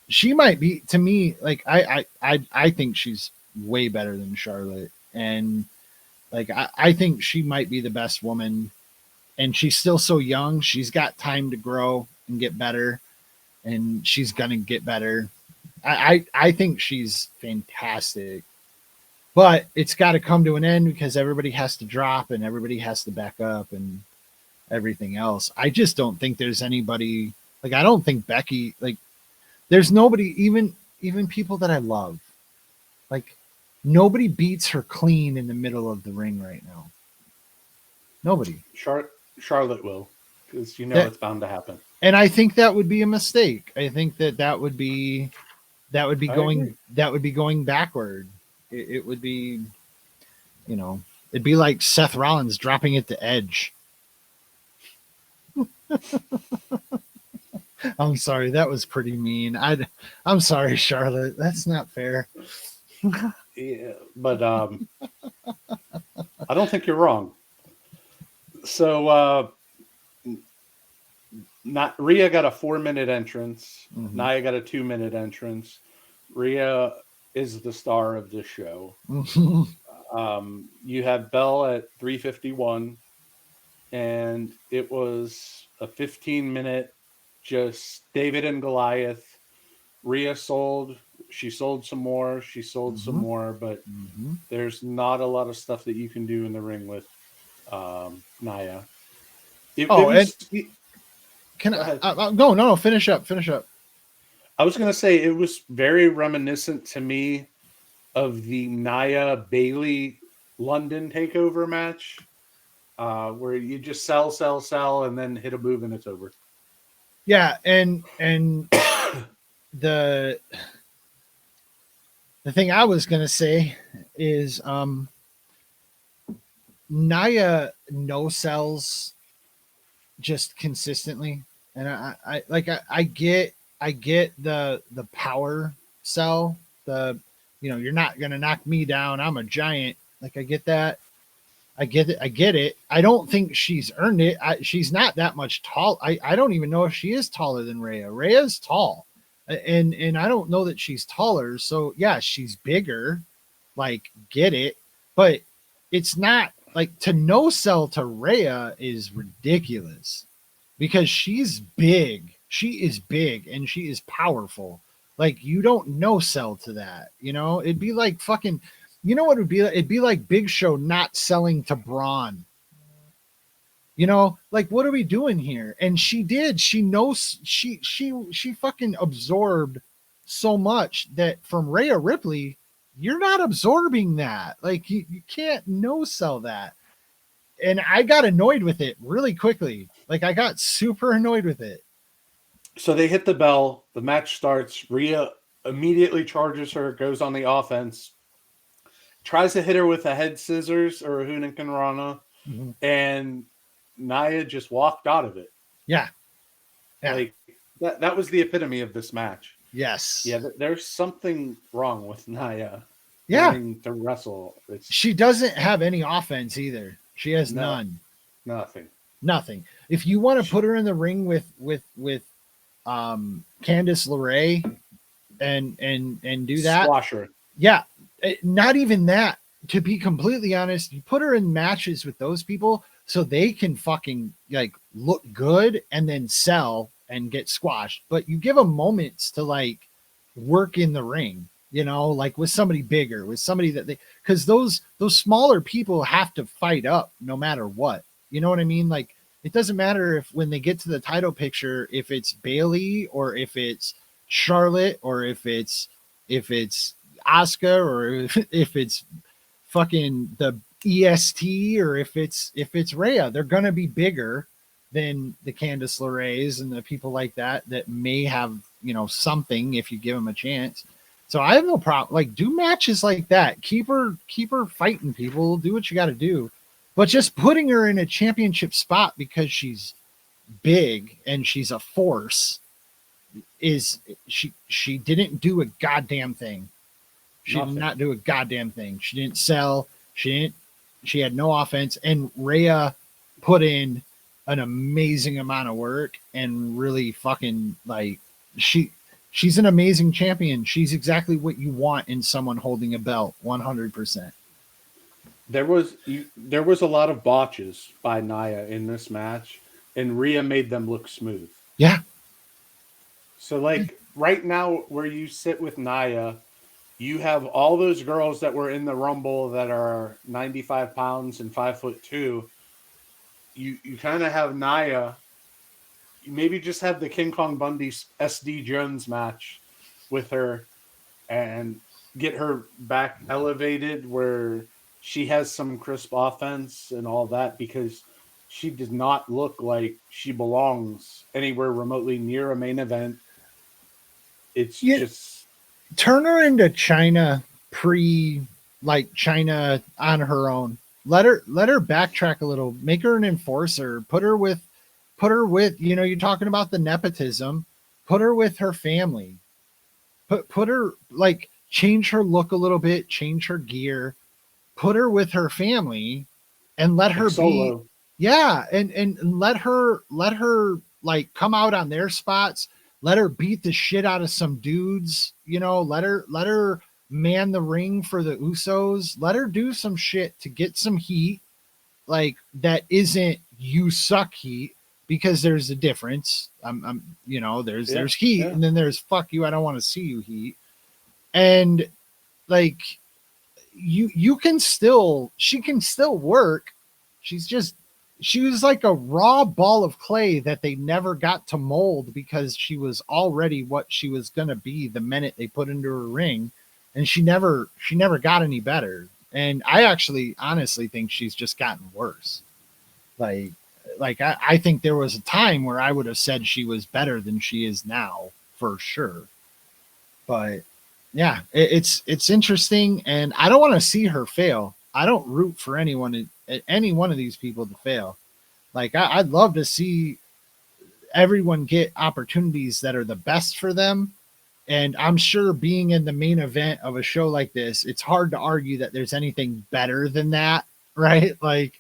she might be to me, like I think she's way better than Charlotte. And like I think she might be the best woman. And she's still so young. She's got time to grow and get better. And she's gonna get better. I think she's fantastic, but it's got to come to an end because everybody has to drop and everybody has to back up and everything else. I just don't think there's anybody like, I don't think Becky, like there's nobody, even people that I love, like nobody beats her clean in the middle of the ring right now. Nobody. Charlotte will, because it's bound to happen. And I think that would be a mistake. I think that would be going backward. It would be, it'd be like Seth Rollins dropping it to Edge. I'm sorry, that was pretty mean. I'm sorry, Charlotte. That's not fair. Yeah, but I don't think you're wrong. So Rhea got a 4-minute entrance. Mm-hmm. Nia got a 2-minute entrance. Rhea is the star of this show. You have Belle at 3:51, and it was a 15-minute just David and Goliath. Rhea sold. She sold some more. She sold some more, but there's not a lot of stuff that you can do in the ring with Nia. Can I go? No, finish up. I was going to say it was very reminiscent to me of the Nia Bayley London takeover match, where you just sell, and then hit a move and it's over. Yeah, and the thing I was going to say is Nia no sells just consistently, and I get the power sell, you're not gonna knock me down, I'm a giant, like I get that, I get it. I don't think she's earned it. She's not that much tall. I don't even know if she is taller than Rhea. Rhea's tall, and I don't know that she's taller. So yeah, she's bigger, like get it, but it's not like to no sell to Rhea is ridiculous because she's big. She is big and she is powerful. Like you don't no sell to that, it'd be like fucking, what it would be? It'd be like Big Show not selling to Braun. Like what are we doing here? And she did. She knows she fucking absorbed so much that from Rhea Ripley, you're not absorbing that. Like you can't no sell that. And I got annoyed with it really quickly. Like I got super annoyed with it. So they hit the bell. The match starts. Rhea immediately charges her, goes on the offense, tries to hit her with a head scissors or a Hurricane Rana, and Nia just walked out of it. Yeah. Like that was the epitome of this match. Yes. Yeah, there's something wrong with Nia. Yeah. To wrestle. She doesn't have any offense either. She has none. Nothing. If you want to put her in the ring with Candace LeRae and do that, squash her. Yeah, not even that. To be completely honest, you put her in matches with those people so they can fucking like look good and then sell and get squashed. But you give them moments to like work in the ring, like with somebody bigger, with somebody that because those smaller people have to fight up no matter what. You know what I mean? Like it doesn't matter if when they get to the title picture, if it's Bayley or if it's Charlotte or if it's Asuka or if it's fucking the EST or if it's Rhea, they're gonna be bigger than the Candice LeRae's and the people like that may have something if you give them a chance. So I have no problem. Like do matches like that. Keep her fighting people. Do what you got to do. But just putting her in a championship spot because she's big and she's a force, is she didn't do a goddamn thing. She Nothing. did not do a goddamn thing. She didn't sell. She had no offense. And Rhea put in an amazing amount of work and really fucking like she's an amazing champion. She's exactly what you want in someone holding a belt. 100%. There was a lot of botches by Nia in this match, and Rhea made them look smooth. Yeah. So like right now where you sit with Nia, you have all those girls that were in the Rumble that are 95 pounds and 5'2". You kind of have Nia. You maybe just have the King Kong Bundy SD Jones match with her and get her back elevated where she has some crisp offense and all that, because she does not look like she belongs anywhere remotely near a main event. It's just turn her into China China on her own. Let her backtrack a little, make her an enforcer, put her with, you're talking about the nepotism, put her with her family, put her like change her look a little bit, change her gear, put her with her family and let her solo. And let her like come out on their spots. Let her beat the shit out of some dudes, let her man the ring for the Usos. Let her do some shit to get some heat, like that isn't you suck heat, because there's a difference. There's heat, and then there's fuck you, I don't want to see you heat. And like she can still work. She was like a raw ball of clay that they never got to mold, because she was already what she was going to be the minute they put into her ring, and she never got any better. And I actually honestly think she's just gotten worse. Like I think there was a time where I would have said she was better than she is now for sure. But yeah, it's interesting, and I don't want to see her fail. I don't root for any one of these people to fail. Like I'd love to see everyone get opportunities that are the best for them. And I'm sure being in the main event of a show like this, it's hard to argue that there's anything better than that, right? Like,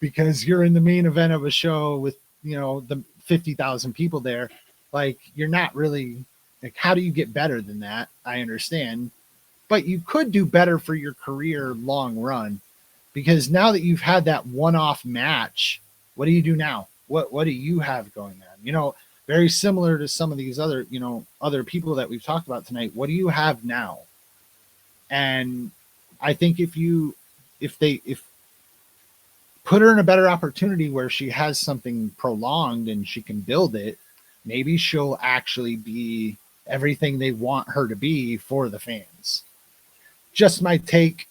because you're in the main event of a show with, the 50,000 people there, like you're not really like, how do you get better than that? I understand, but you could do better for your career long run, because now that you've had that one-off match, what do you do now? What do you have going on? Very similar to some of these other, other people that we've talked about tonight. What do you have now? And I think if put her in a better opportunity where she has something prolonged and she can build it, maybe she'll actually be everything they want her to be for the fans. Just my take.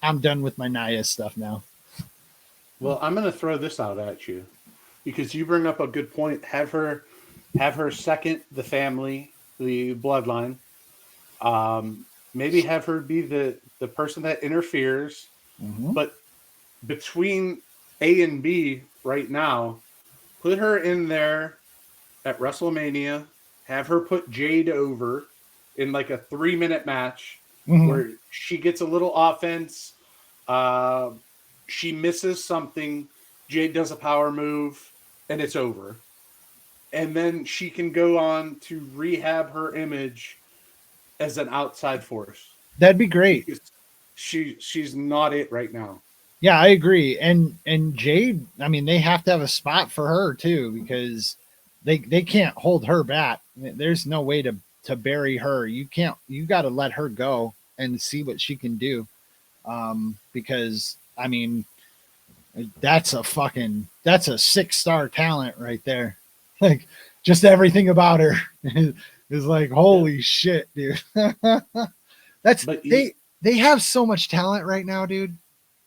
I'm done with my Nia stuff now. Well, I'm going to throw this out at you, because you bring up a good point. Have her second the family, the bloodline. Maybe have her be the person that interferes. Mm-hmm. But between A and B right now, put her in there at WrestleMania. Have her put Jade over in like a 3-minute match, mm-hmm. where she gets a little offense. She misses something. Jade does a power move, and it's over. And then she can go on to rehab her image as an outside force. That'd be great. She's not it right now. Yeah, I agree. And Jade, I mean, they have to have a spot for her too, because they can't hold her back. There's no way to bury her. You got to let her go and see what she can do. Because I mean, that's a 6-star talent right there. Like, just everything about her is like, holy shit, dude. They have so much talent right now, dude.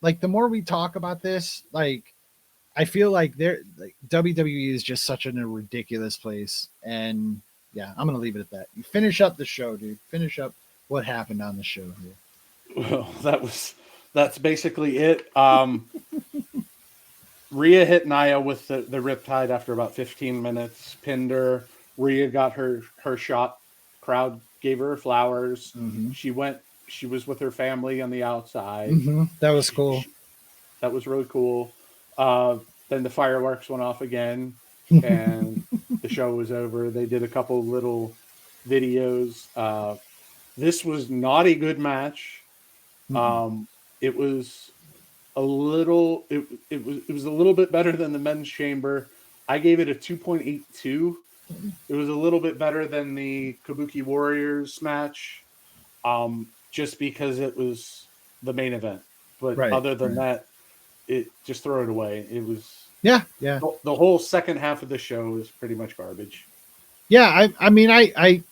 Like, the more we talk about this, like, I feel like WWE is just such a ridiculous place. And yeah, I'm gonna leave it at that. You finish up the show, dude. Finish up what happened on the show here. Well, that's basically it. Rhea hit Nia with the Riptide after about 15 minutes, pinned her, Rhea got her shot. Crowd gave her flowers. Mm-hmm. She was with her family on the outside. Mm-hmm. That was cool. That was really cool. Then the fireworks went off again, and the show was over. They did a couple little videos. This was not a good match. It was a little. It was a little bit better than the men's chamber. I gave it a 2.82. It was a little bit better than the Kabuki Warriors match, just because it was the main event. But other than that, it just throw it away. It was the whole second half of the show is pretty much garbage. Yeah, I mean I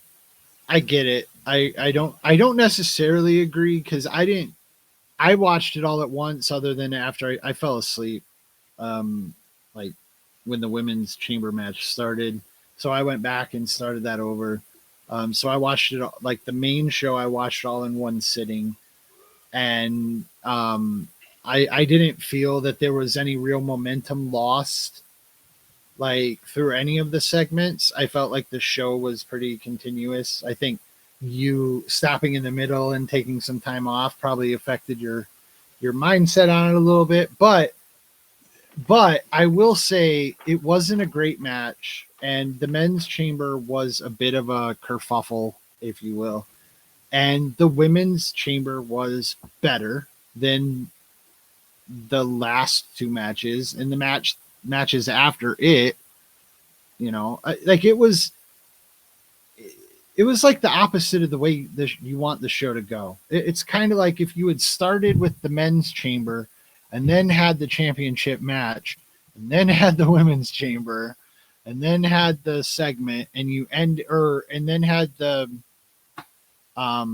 get it. I don't necessarily agree because I watched it all at once other than after I fell asleep like when the women's chamber match started. So I went back and started that over. So I watched it like the main show. I watched all in one sitting, and I didn't feel that there was any real momentum lost, like through any of the segments. I felt like the show was pretty continuous. I think you stopping in the middle and taking some time off probably affected your mindset on it a little bit, but I will say it wasn't a great match. And the men's chamber was a bit of a kerfuffle, if you will. And the women's chamber was better than the last two matches. And the matches after it, you know, like it was like the opposite of the way you want the show to go. It's kind of like if you had started with the men's chamber and then had the championship match and then had the women's chamber and then had the segment and and then had the I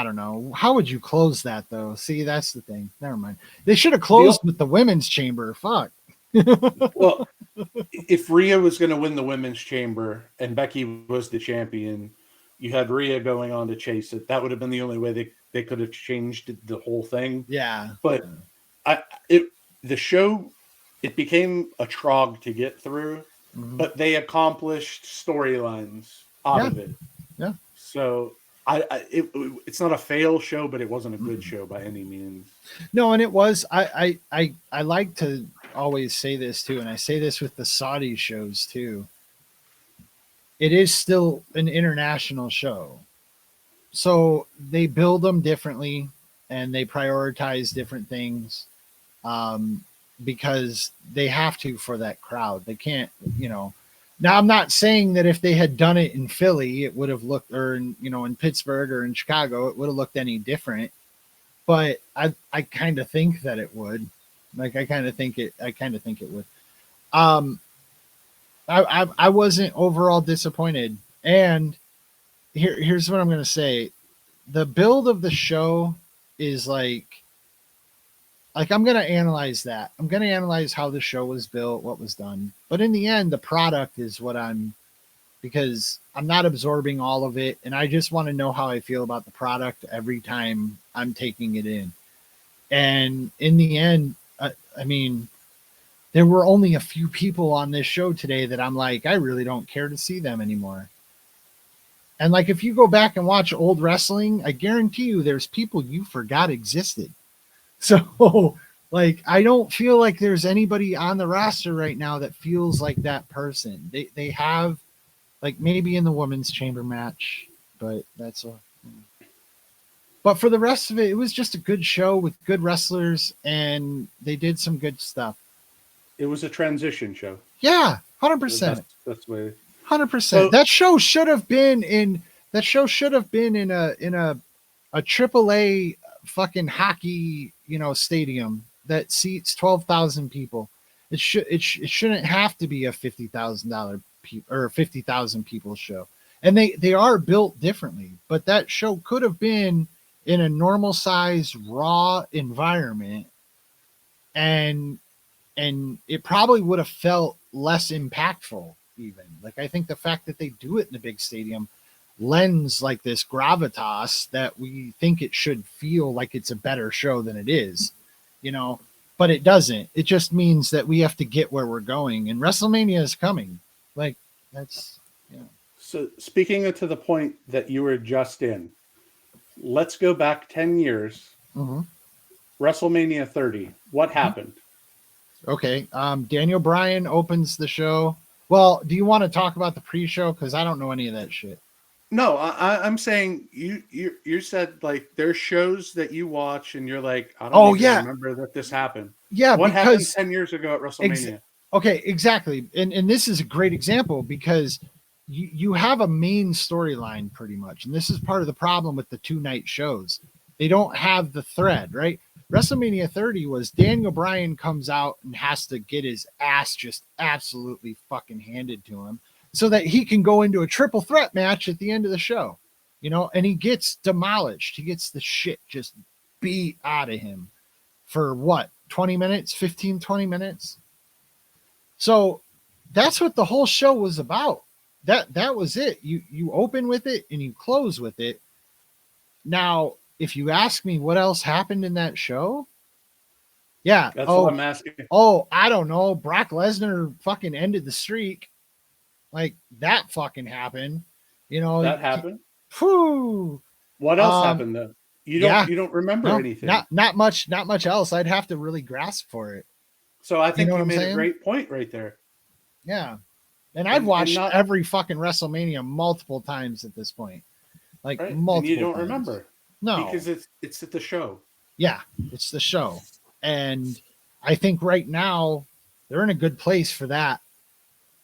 don't know. How would you close that though? See, that's the thing. Never mind. They should have closed with the women's chamber. Fuck. Well, if Rhea was going to win the women's chamber and Becky was the champion, you had Rhea going on to chase it. That would have been the only way they could have changed the whole thing. Yeah. But the show, it became a trog to get through, but they accomplished storylines out of it. Yeah. So it's not a fail show, but it wasn't a good show by any means. No, and it was. I like to always say this too, and I say this with the Saudi shows too. It is still an international show, so they build them differently and they prioritize different things, because they have to for that crowd. They can't, you know. Now, I'm not saying that if they had done it in Philly, it would have looked, or in Pittsburgh or in Chicago, it would have looked any different. But I kind of think that it would. Like I kind of think it would. I wasn't overall disappointed. And here's what I'm gonna say: the build of the show is like I'm going to analyze that. I'm going to analyze how the show was built, what was done. But in the end, the product is because I'm not absorbing all of it. And I just want to know how I feel about the product every time I'm taking it in. And in the end, I mean, there were only a few people on this show today that I'm like, I really don't care to see them anymore. And like, if you go back and watch old wrestling, I guarantee you there's people you forgot existed. So, like, I don't feel like there's anybody on the roster right now that feels like that person. They have, like, maybe in the women's chamber match, but that's all. But for the rest of it, it was just a good show with good wrestlers, and they did some good stuff. It was a transition show. Yeah, 100%. That's way. 100%. That show should have been in a AAA fucking hockey, stadium that seats 12,000 people. It shouldn't have to be a $50,000 or 50,000 people show. And they are built differently, but that show could have been in a normal size raw environment, and it probably would have felt less impactful even. Like, I think the fact that they do it in the big stadium lends like this gravitas that we think it should feel like it's a better show than it is, but it doesn't. It just means that we have to get where we're going, and WrestleMania is coming. Like, That's So speaking to the point that you were just in, let's go back 10 years. Mm-hmm. WrestleMania 30. What happened? Okay. Daniel Bryan opens the show. Well, do you want to talk about the pre-show? Because I don't know any of that shit. No, I'm saying you said like there's shows that you watch and you're like, I don't even remember that this happened. Yeah, What happened because 10 years ago at WrestleMania? okay, exactly. And this is a great example because you have a main storyline pretty much. And this is part of the problem with the 2-night shows. They don't have the thread, right? WrestleMania 30 was Daniel Bryan comes out and has to get his ass just absolutely fucking handed to him so that he can go into a triple threat match at the end of the show, and he gets demolished. He gets the shit just beat out of him for what, 20 minutes, 15, 20 minutes. So that's what the whole show was about. That was it. You open with it and you close with it. Now, if you ask me what else happened in that show, yeah. That's what I'm asking. Oh, I don't know. Brock Lesnar fucking ended the streak. Like that fucking happened. That happened. Whew. What else happened though? You don't remember anything. Not much else. I'd have to really grasp for it. So I think you made a great point right there. Yeah. And I've watched every fucking WrestleMania multiple times at this point. Like multiple and you don't times. remember. No. Because it's at the show. Yeah, it's the show. And I think right now they're in a good place for that.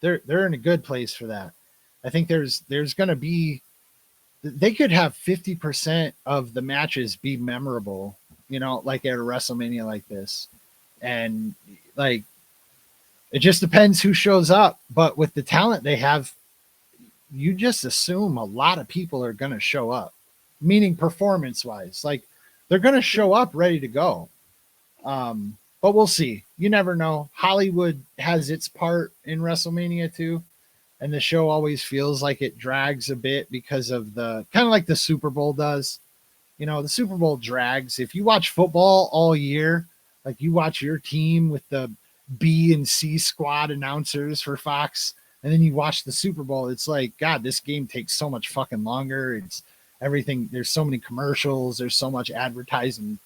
They're in a good place for that. I think there's going to be, they could have 50% of the matches be memorable, like at a WrestleMania like this. And like, it just depends who shows up. But with the talent they have, you just assume a lot of people are going to show up, meaning performance wise. Like they're going to show up ready to go. But we'll see. You never know. Hollywood has its part in WrestleMania too. And the show always feels like it drags a bit because of the kind of like the Super Bowl does. The Super Bowl drags. If you watch football all year, like you watch your team with the B and C squad announcers for Fox, and then you watch the Super Bowl, it's like, God, this game takes so much fucking longer. It's everything. There's so many commercials. There's so much advertising,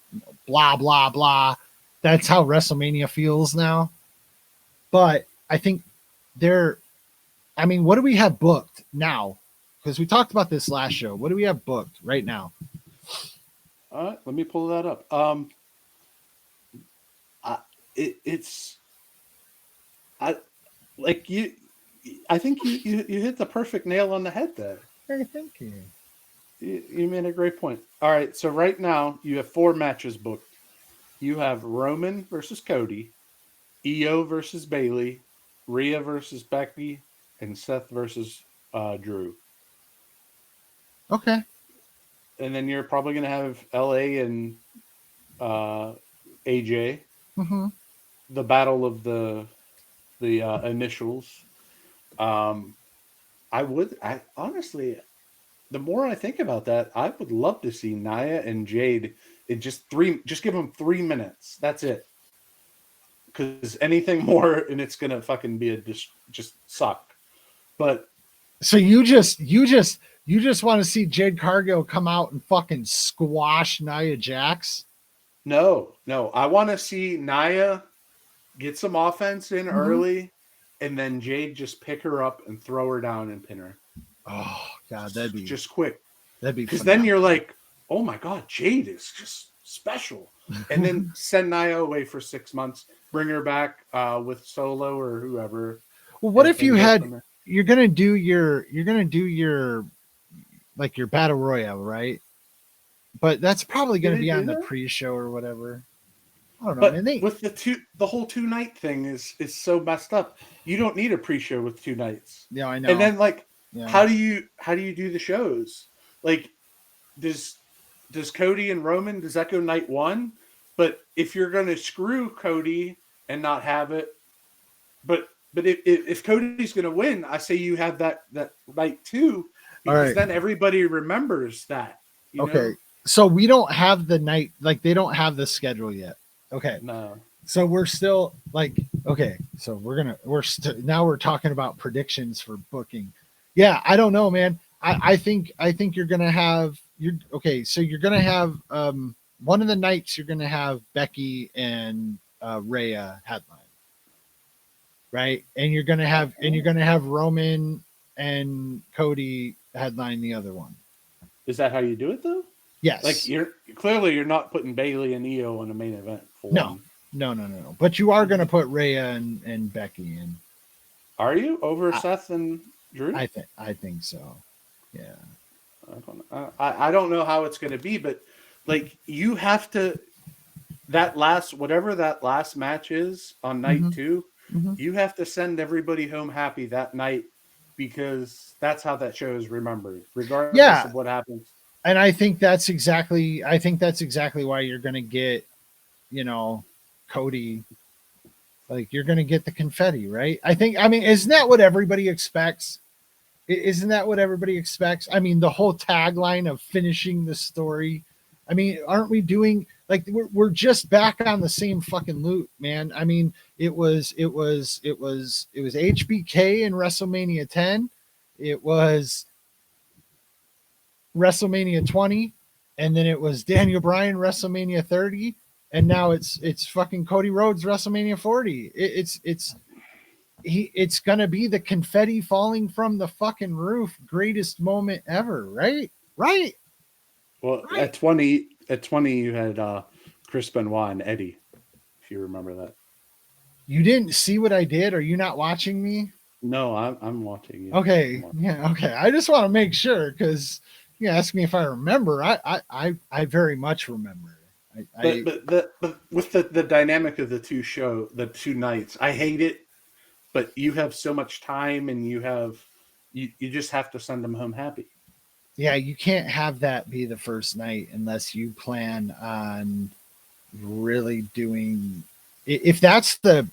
blah, blah, blah. That's how WrestleMania feels now. But I think what do we have booked now? Because we talked about this last show. What do we have booked right now? Let me pull that up. I think you hit the perfect nail on the head there. Hey, thank you. You made a great point. All right, so right now you have 4 matches booked. You have Roman versus Cody, Io versus Bayley, Rhea versus Becky, and Seth versus Drew. Okay. And then you're probably going to have LA and AJ. Mm-hmm. The battle of the initials. I honestly, the more I think about that, I would love to see Nia and Jade in just give them 3 minutes. That's it. Because anything more and it's gonna fucking be just suck. But so you just want to see Jade Cargill come out and fucking squash Nia Jax? No. I want to see Nia get some offense in early, and then Jade just pick her up and throw her down and pin her. Oh God, that'd be just quick. That'd be because then you're like, oh my God, Jade is just special. And then send Nia away for 6 months, bring her back with Solo or whoever. Well, what if you're gonna do your like your battle royale, right? But that's probably gonna be on the pre-show or whatever. I don't know. But with the whole 2-night thing is so messed up. You don't need a pre-show with 2 nights. Yeah, I know. And then how do you do the shows? Like, does Cody and Roman, does that go night 1? But if you're going to screw Cody and not have it, but if Cody's going to win, I say you have that night 2, because then everybody remembers that. You know? So we don't have the night, like they don't have the schedule yet. Okay. No. So we're still like, okay, so now we're talking about predictions for booking. Yeah, I don't know, man. I think you're gonna have so you're gonna have one of the nights you're gonna have Becky and Rhea headline, right? And you're gonna have Roman and Cody headline the other one. Is that how you do it though? Yes. Like you're not putting Bailey and Io in a main event for No. one. No. But you are going to put Rhea and Becky in. Are you over Seth and Drew? I think so. Yeah. I don't know how it's going to be, but like you have to whatever that last match is on night 2, you have to send everybody home happy that night because that's how that show is remembered, regardless of what happens. And I think that's exactly why you're going to get, Cody, like you're going to get the confetti, right? Isn't that what everybody expects? Isn't that what everybody expects? I mean, the whole tagline of finishing the story. I mean, aren't we doing like we're just back on the same fucking loop, man? I mean, it was HBK in WrestleMania 10. It was WrestleMania 20, and then it was Daniel Bryan WrestleMania 30, and now it's fucking Cody Rhodes WrestleMania 40. It's gonna be the confetti falling from the fucking roof, greatest moment ever, right? Right. Well, right. At 20 you had Chris Benoit and Eddie, if you remember that. You didn't see what I did? Are you not watching me? No, I'm watching you. Okay. Yeah, okay. I just want to make sure because you asked me if I remember. I very much remember. But with the dynamic of the two nights, I hate it. But you have so much time, and you just have to send them home happy. Yeah, you can't have that be the first night unless you plan on really doing. If that's the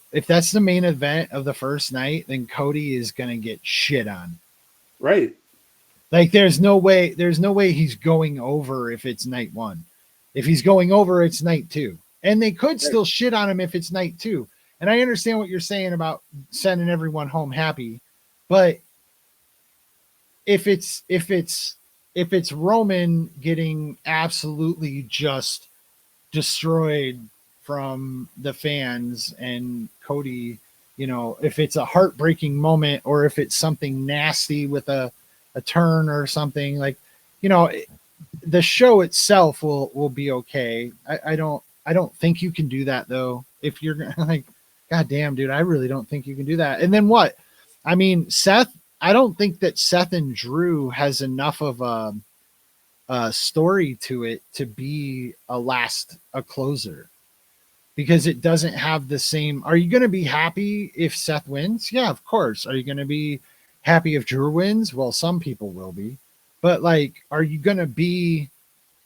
main event of the first night, then Cody is gonna get shit on. Right. Like there's no way he's going over if it's night 1. If he's going over, it's night 2. And they could still shit on him if it's night 2. And I understand what you're saying about sending everyone home happy, but if it's Roman getting absolutely just destroyed from the fans and Cody, if it's a heartbreaking moment or if it's something nasty with a turn or something, like, the show itself will be okay. I don't think you can do that though. If you're like, God damn, dude, I really don't think you can do that. And then what? I mean, Seth, I don't think that Seth and Drew has enough of a story to it to be a closer, because it doesn't have the same. Are you going to be happy if Seth wins? Yeah, of course. Are you going to be happy if Drew wins? Well, some people will be, but like, are you going to be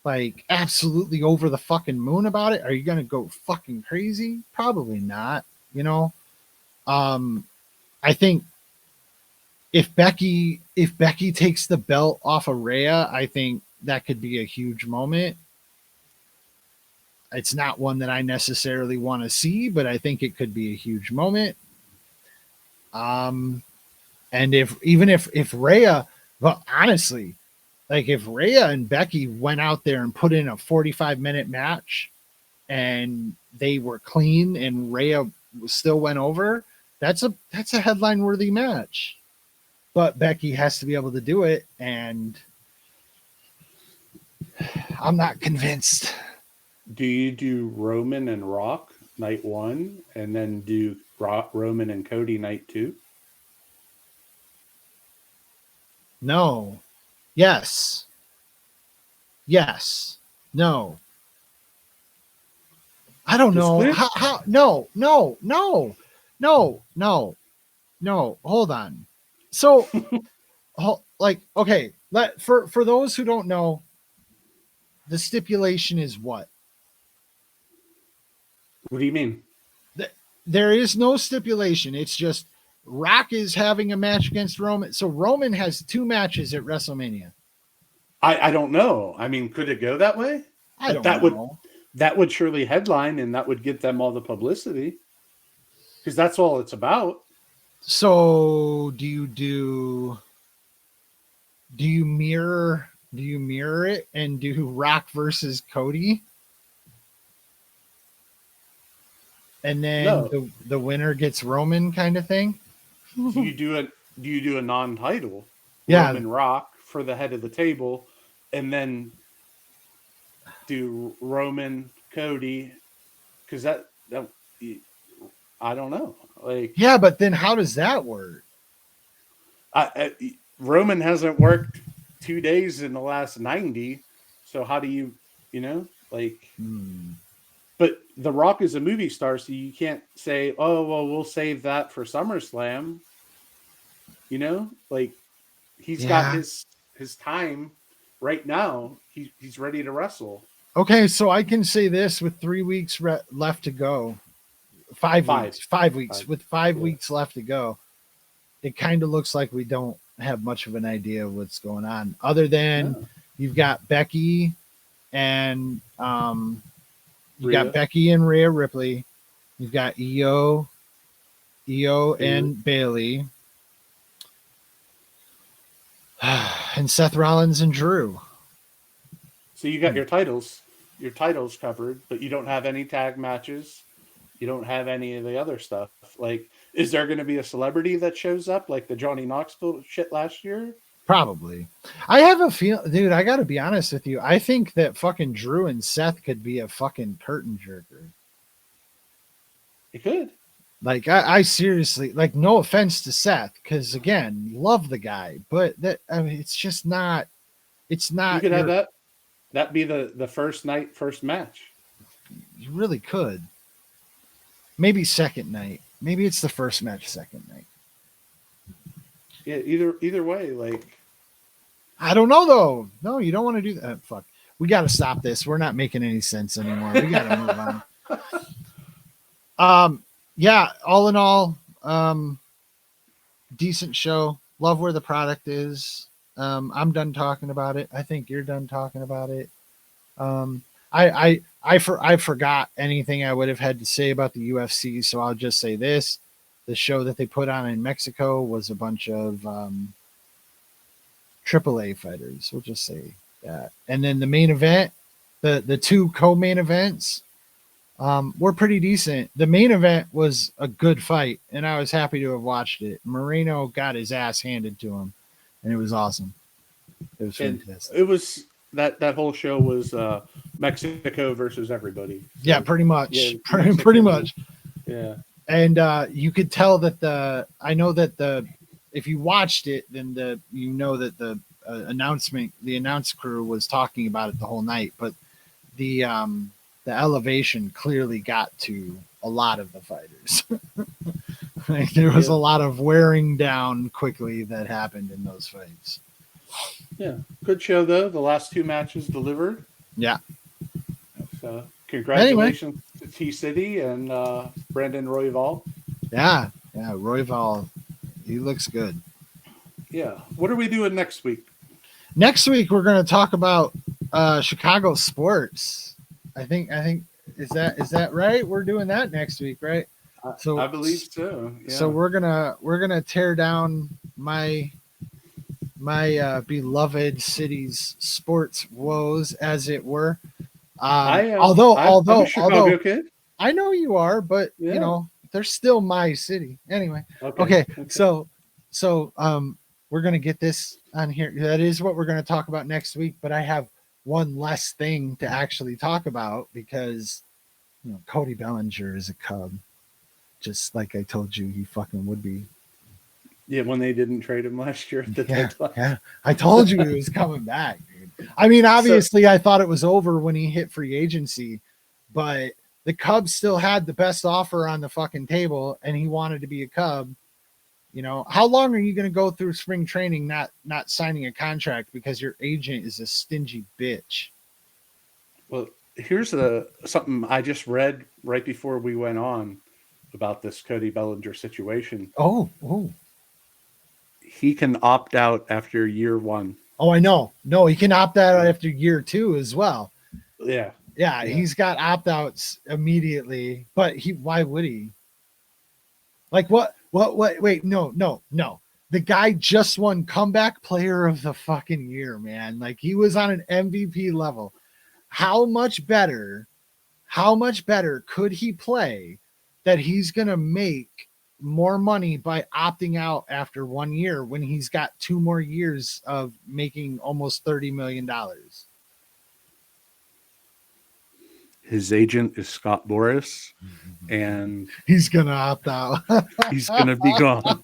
like absolutely over the fucking moon about it? Are you going to go fucking crazy? Probably not. I think if Becky takes the belt off of Rhea, I think that could be a huge moment. It's not one that I necessarily want to see, but I think it could be a huge moment. And if Rhea, well, honestly, like if Rhea and Becky went out there and put in a 45-minute match and they were clean and Rhea still went over, that's a headline worthy match. But Becky has to be able to do it, and I'm not convinced. Do you do Roman and Rock night 1 and then do Roman and Cody night 2? No. Yes. No. I don't know. How No. Hold on. So like, okay, for those who don't know, the stipulation is what? What do you mean? There is no stipulation. It's just Rock is having a match against Roman. So Roman has 2 matches at WrestleMania. I don't know. I mean, could it go that way? I don't know. that would surely headline, and that would get them all the publicity, because that's all it's about. So do you mirror it and do Rock versus Cody? And then No. the winner gets Roman kind of thing? Do you do a non-title Yeah. Roman Rock for the head of the table, and then do Roman Cody? Because that I don't know. Like, yeah, but then how does that work? Roman hasn't worked 2 days in the last 90, so how do you like? But The Rock is a movie star, so you can't say, oh well, we'll save that for SummerSlam. Like, he's got his time right now. He's ready to wrestle. Okay, so I can say this with 3 weeks left to go. 5 weeks. 5 weeks. With 5 weeks left to go, it kind of looks like we don't have much of an idea of what's going on, other than you've got Becky and got Becky and Rhea Ripley. You've got Io and Bailey. And Seth Rollins and Drew. So you got your titles covered, but you don't have any tag matches. You don't have any of the other stuff. Like, is there going to be a celebrity that shows up like the Johnny Knoxville shit last year? Probably. I have a feel, dude, I got to be honest with you. I think that fucking Drew and Seth could be a fucking curtain jerker. It could. Like, I seriously, like, no offense to Seth, because again, love the guy, but it's just not. It's not. You could have that be the first night, first match. You really could. Maybe second night. Maybe it's the first match, second night. Yeah, either way, like, I don't know though. No, you don't want to do that. Fuck. We got to stop this. We're not making any sense anymore. We got to move on. Yeah, all in all, decent show. Love where the product is. I'm done talking about it. I think you're done talking about it. I forgot anything I would have had to say about the UFC, so I'll just say this. The show that they put on in Mexico was a bunch of AAA fighters. We'll just say that. And then the main event, the two co-main events, were pretty decent. The main event was a good fight, and I was happy to have watched it. Moreno got his ass handed to him, and it was awesome. It was fantastic. It was that whole show was Mexico versus everybody. So, yeah, pretty much. Yeah, pretty much. Yeah. And you could tell that if you watched it, then the announce crew was talking about it the whole night, but the elevation clearly got to a lot of the fighters. Like, there was a lot of wearing down quickly that happened in those fights. Yeah, good show though. The last two matches delivered. Yeah. So congratulations to T City and Brandon Royval. Yeah, Royval, he looks good. Yeah. What are we doing next week? Next week we're going to talk about Chicago sports. I think is that right? We're doing that next week, right? So I believe so. Yeah. So we're gonna tear down my beloved city's sports woes, as it were. Although I'm a Chicago kid. I know you are, but you know, they're still my city anyway. Okay. So we're gonna get this on here. That is what we're gonna talk about next week. But I have one less thing to actually talk about, because Cody Bellinger is a Cub, just like I told you he fucking would be. Yeah, when they didn't trade him last year at the deadline. Yeah, I told you he was coming back, dude. I mean, obviously, I thought it was over when he hit free agency, but the Cubs still had the best offer on the fucking table, and he wanted to be a Cub. How long are you going to go through spring training not signing a contract because your agent is a stingy bitch? Well, here's something I just read right before we went on about this Cody Bellinger situation. Oh. He can opt out after year one. Oh, I know. No, he can opt out after year two as well. Yeah. Yeah, he's got opt-outs immediately, but why would he? Like what? Wait, no. The guy just won comeback player of the fucking year, man. Like he was on an MVP level. How much better could he play that he's going to make more money by opting out after 1 year when he's got 2 more years of making almost $30 million? His agent is Scott Boris, and he's gonna opt out. He's gonna be gone.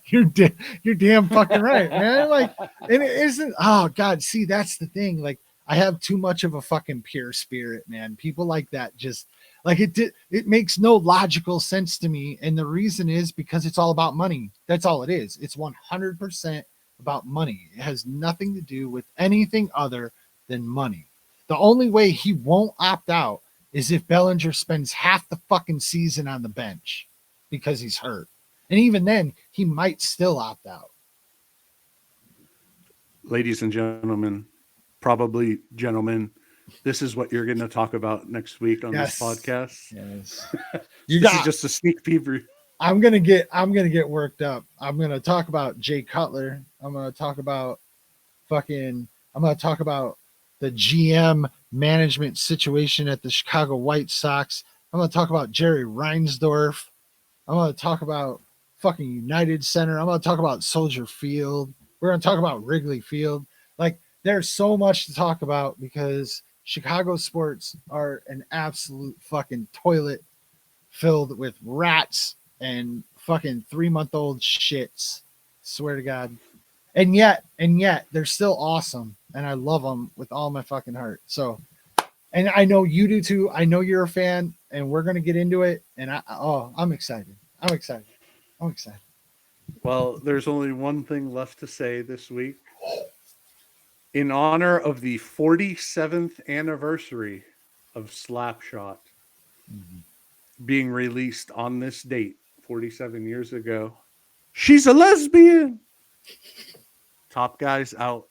You're damn fucking right, man. Like, and it isn't. Oh God, see, that's the thing. Like, I have too much of a fucking pure spirit, man. People like that just like it makes no logical sense to me, and the reason is because it's all about money. That's all it is. It's 100% about money. It has nothing to do with anything other than money. The only way he won't opt out is if Bellinger spends half the fucking season on the bench because he's hurt. And even then, he might still opt out. Ladies and gentlemen, probably gentlemen, this is what you're going to talk about next week on this podcast. Yes. This is just a sneak preview. I'm gonna get worked up. I'm gonna talk about Jay Cutler. I'm gonna talk about the GM management situation at the Chicago White Sox. I'm going to talk about Jerry Reinsdorf. I'm going to talk about fucking United Center. I'm going to talk about Soldier Field. We're going to talk about Wrigley Field. Like, there's so much to talk about because Chicago sports are an absolute fucking toilet filled with rats and fucking 3-month-old shits. Swear to God. And yet they're still awesome. And I love them with all my fucking heart. So, and I know you do too. I know you're a fan, and we're going to get into it. And I'm excited. I'm excited. Well, there's only one thing left to say this week. In honor of the 47th anniversary of Slapshot being released on this date 47 years ago, she's a lesbian. Top Guys out.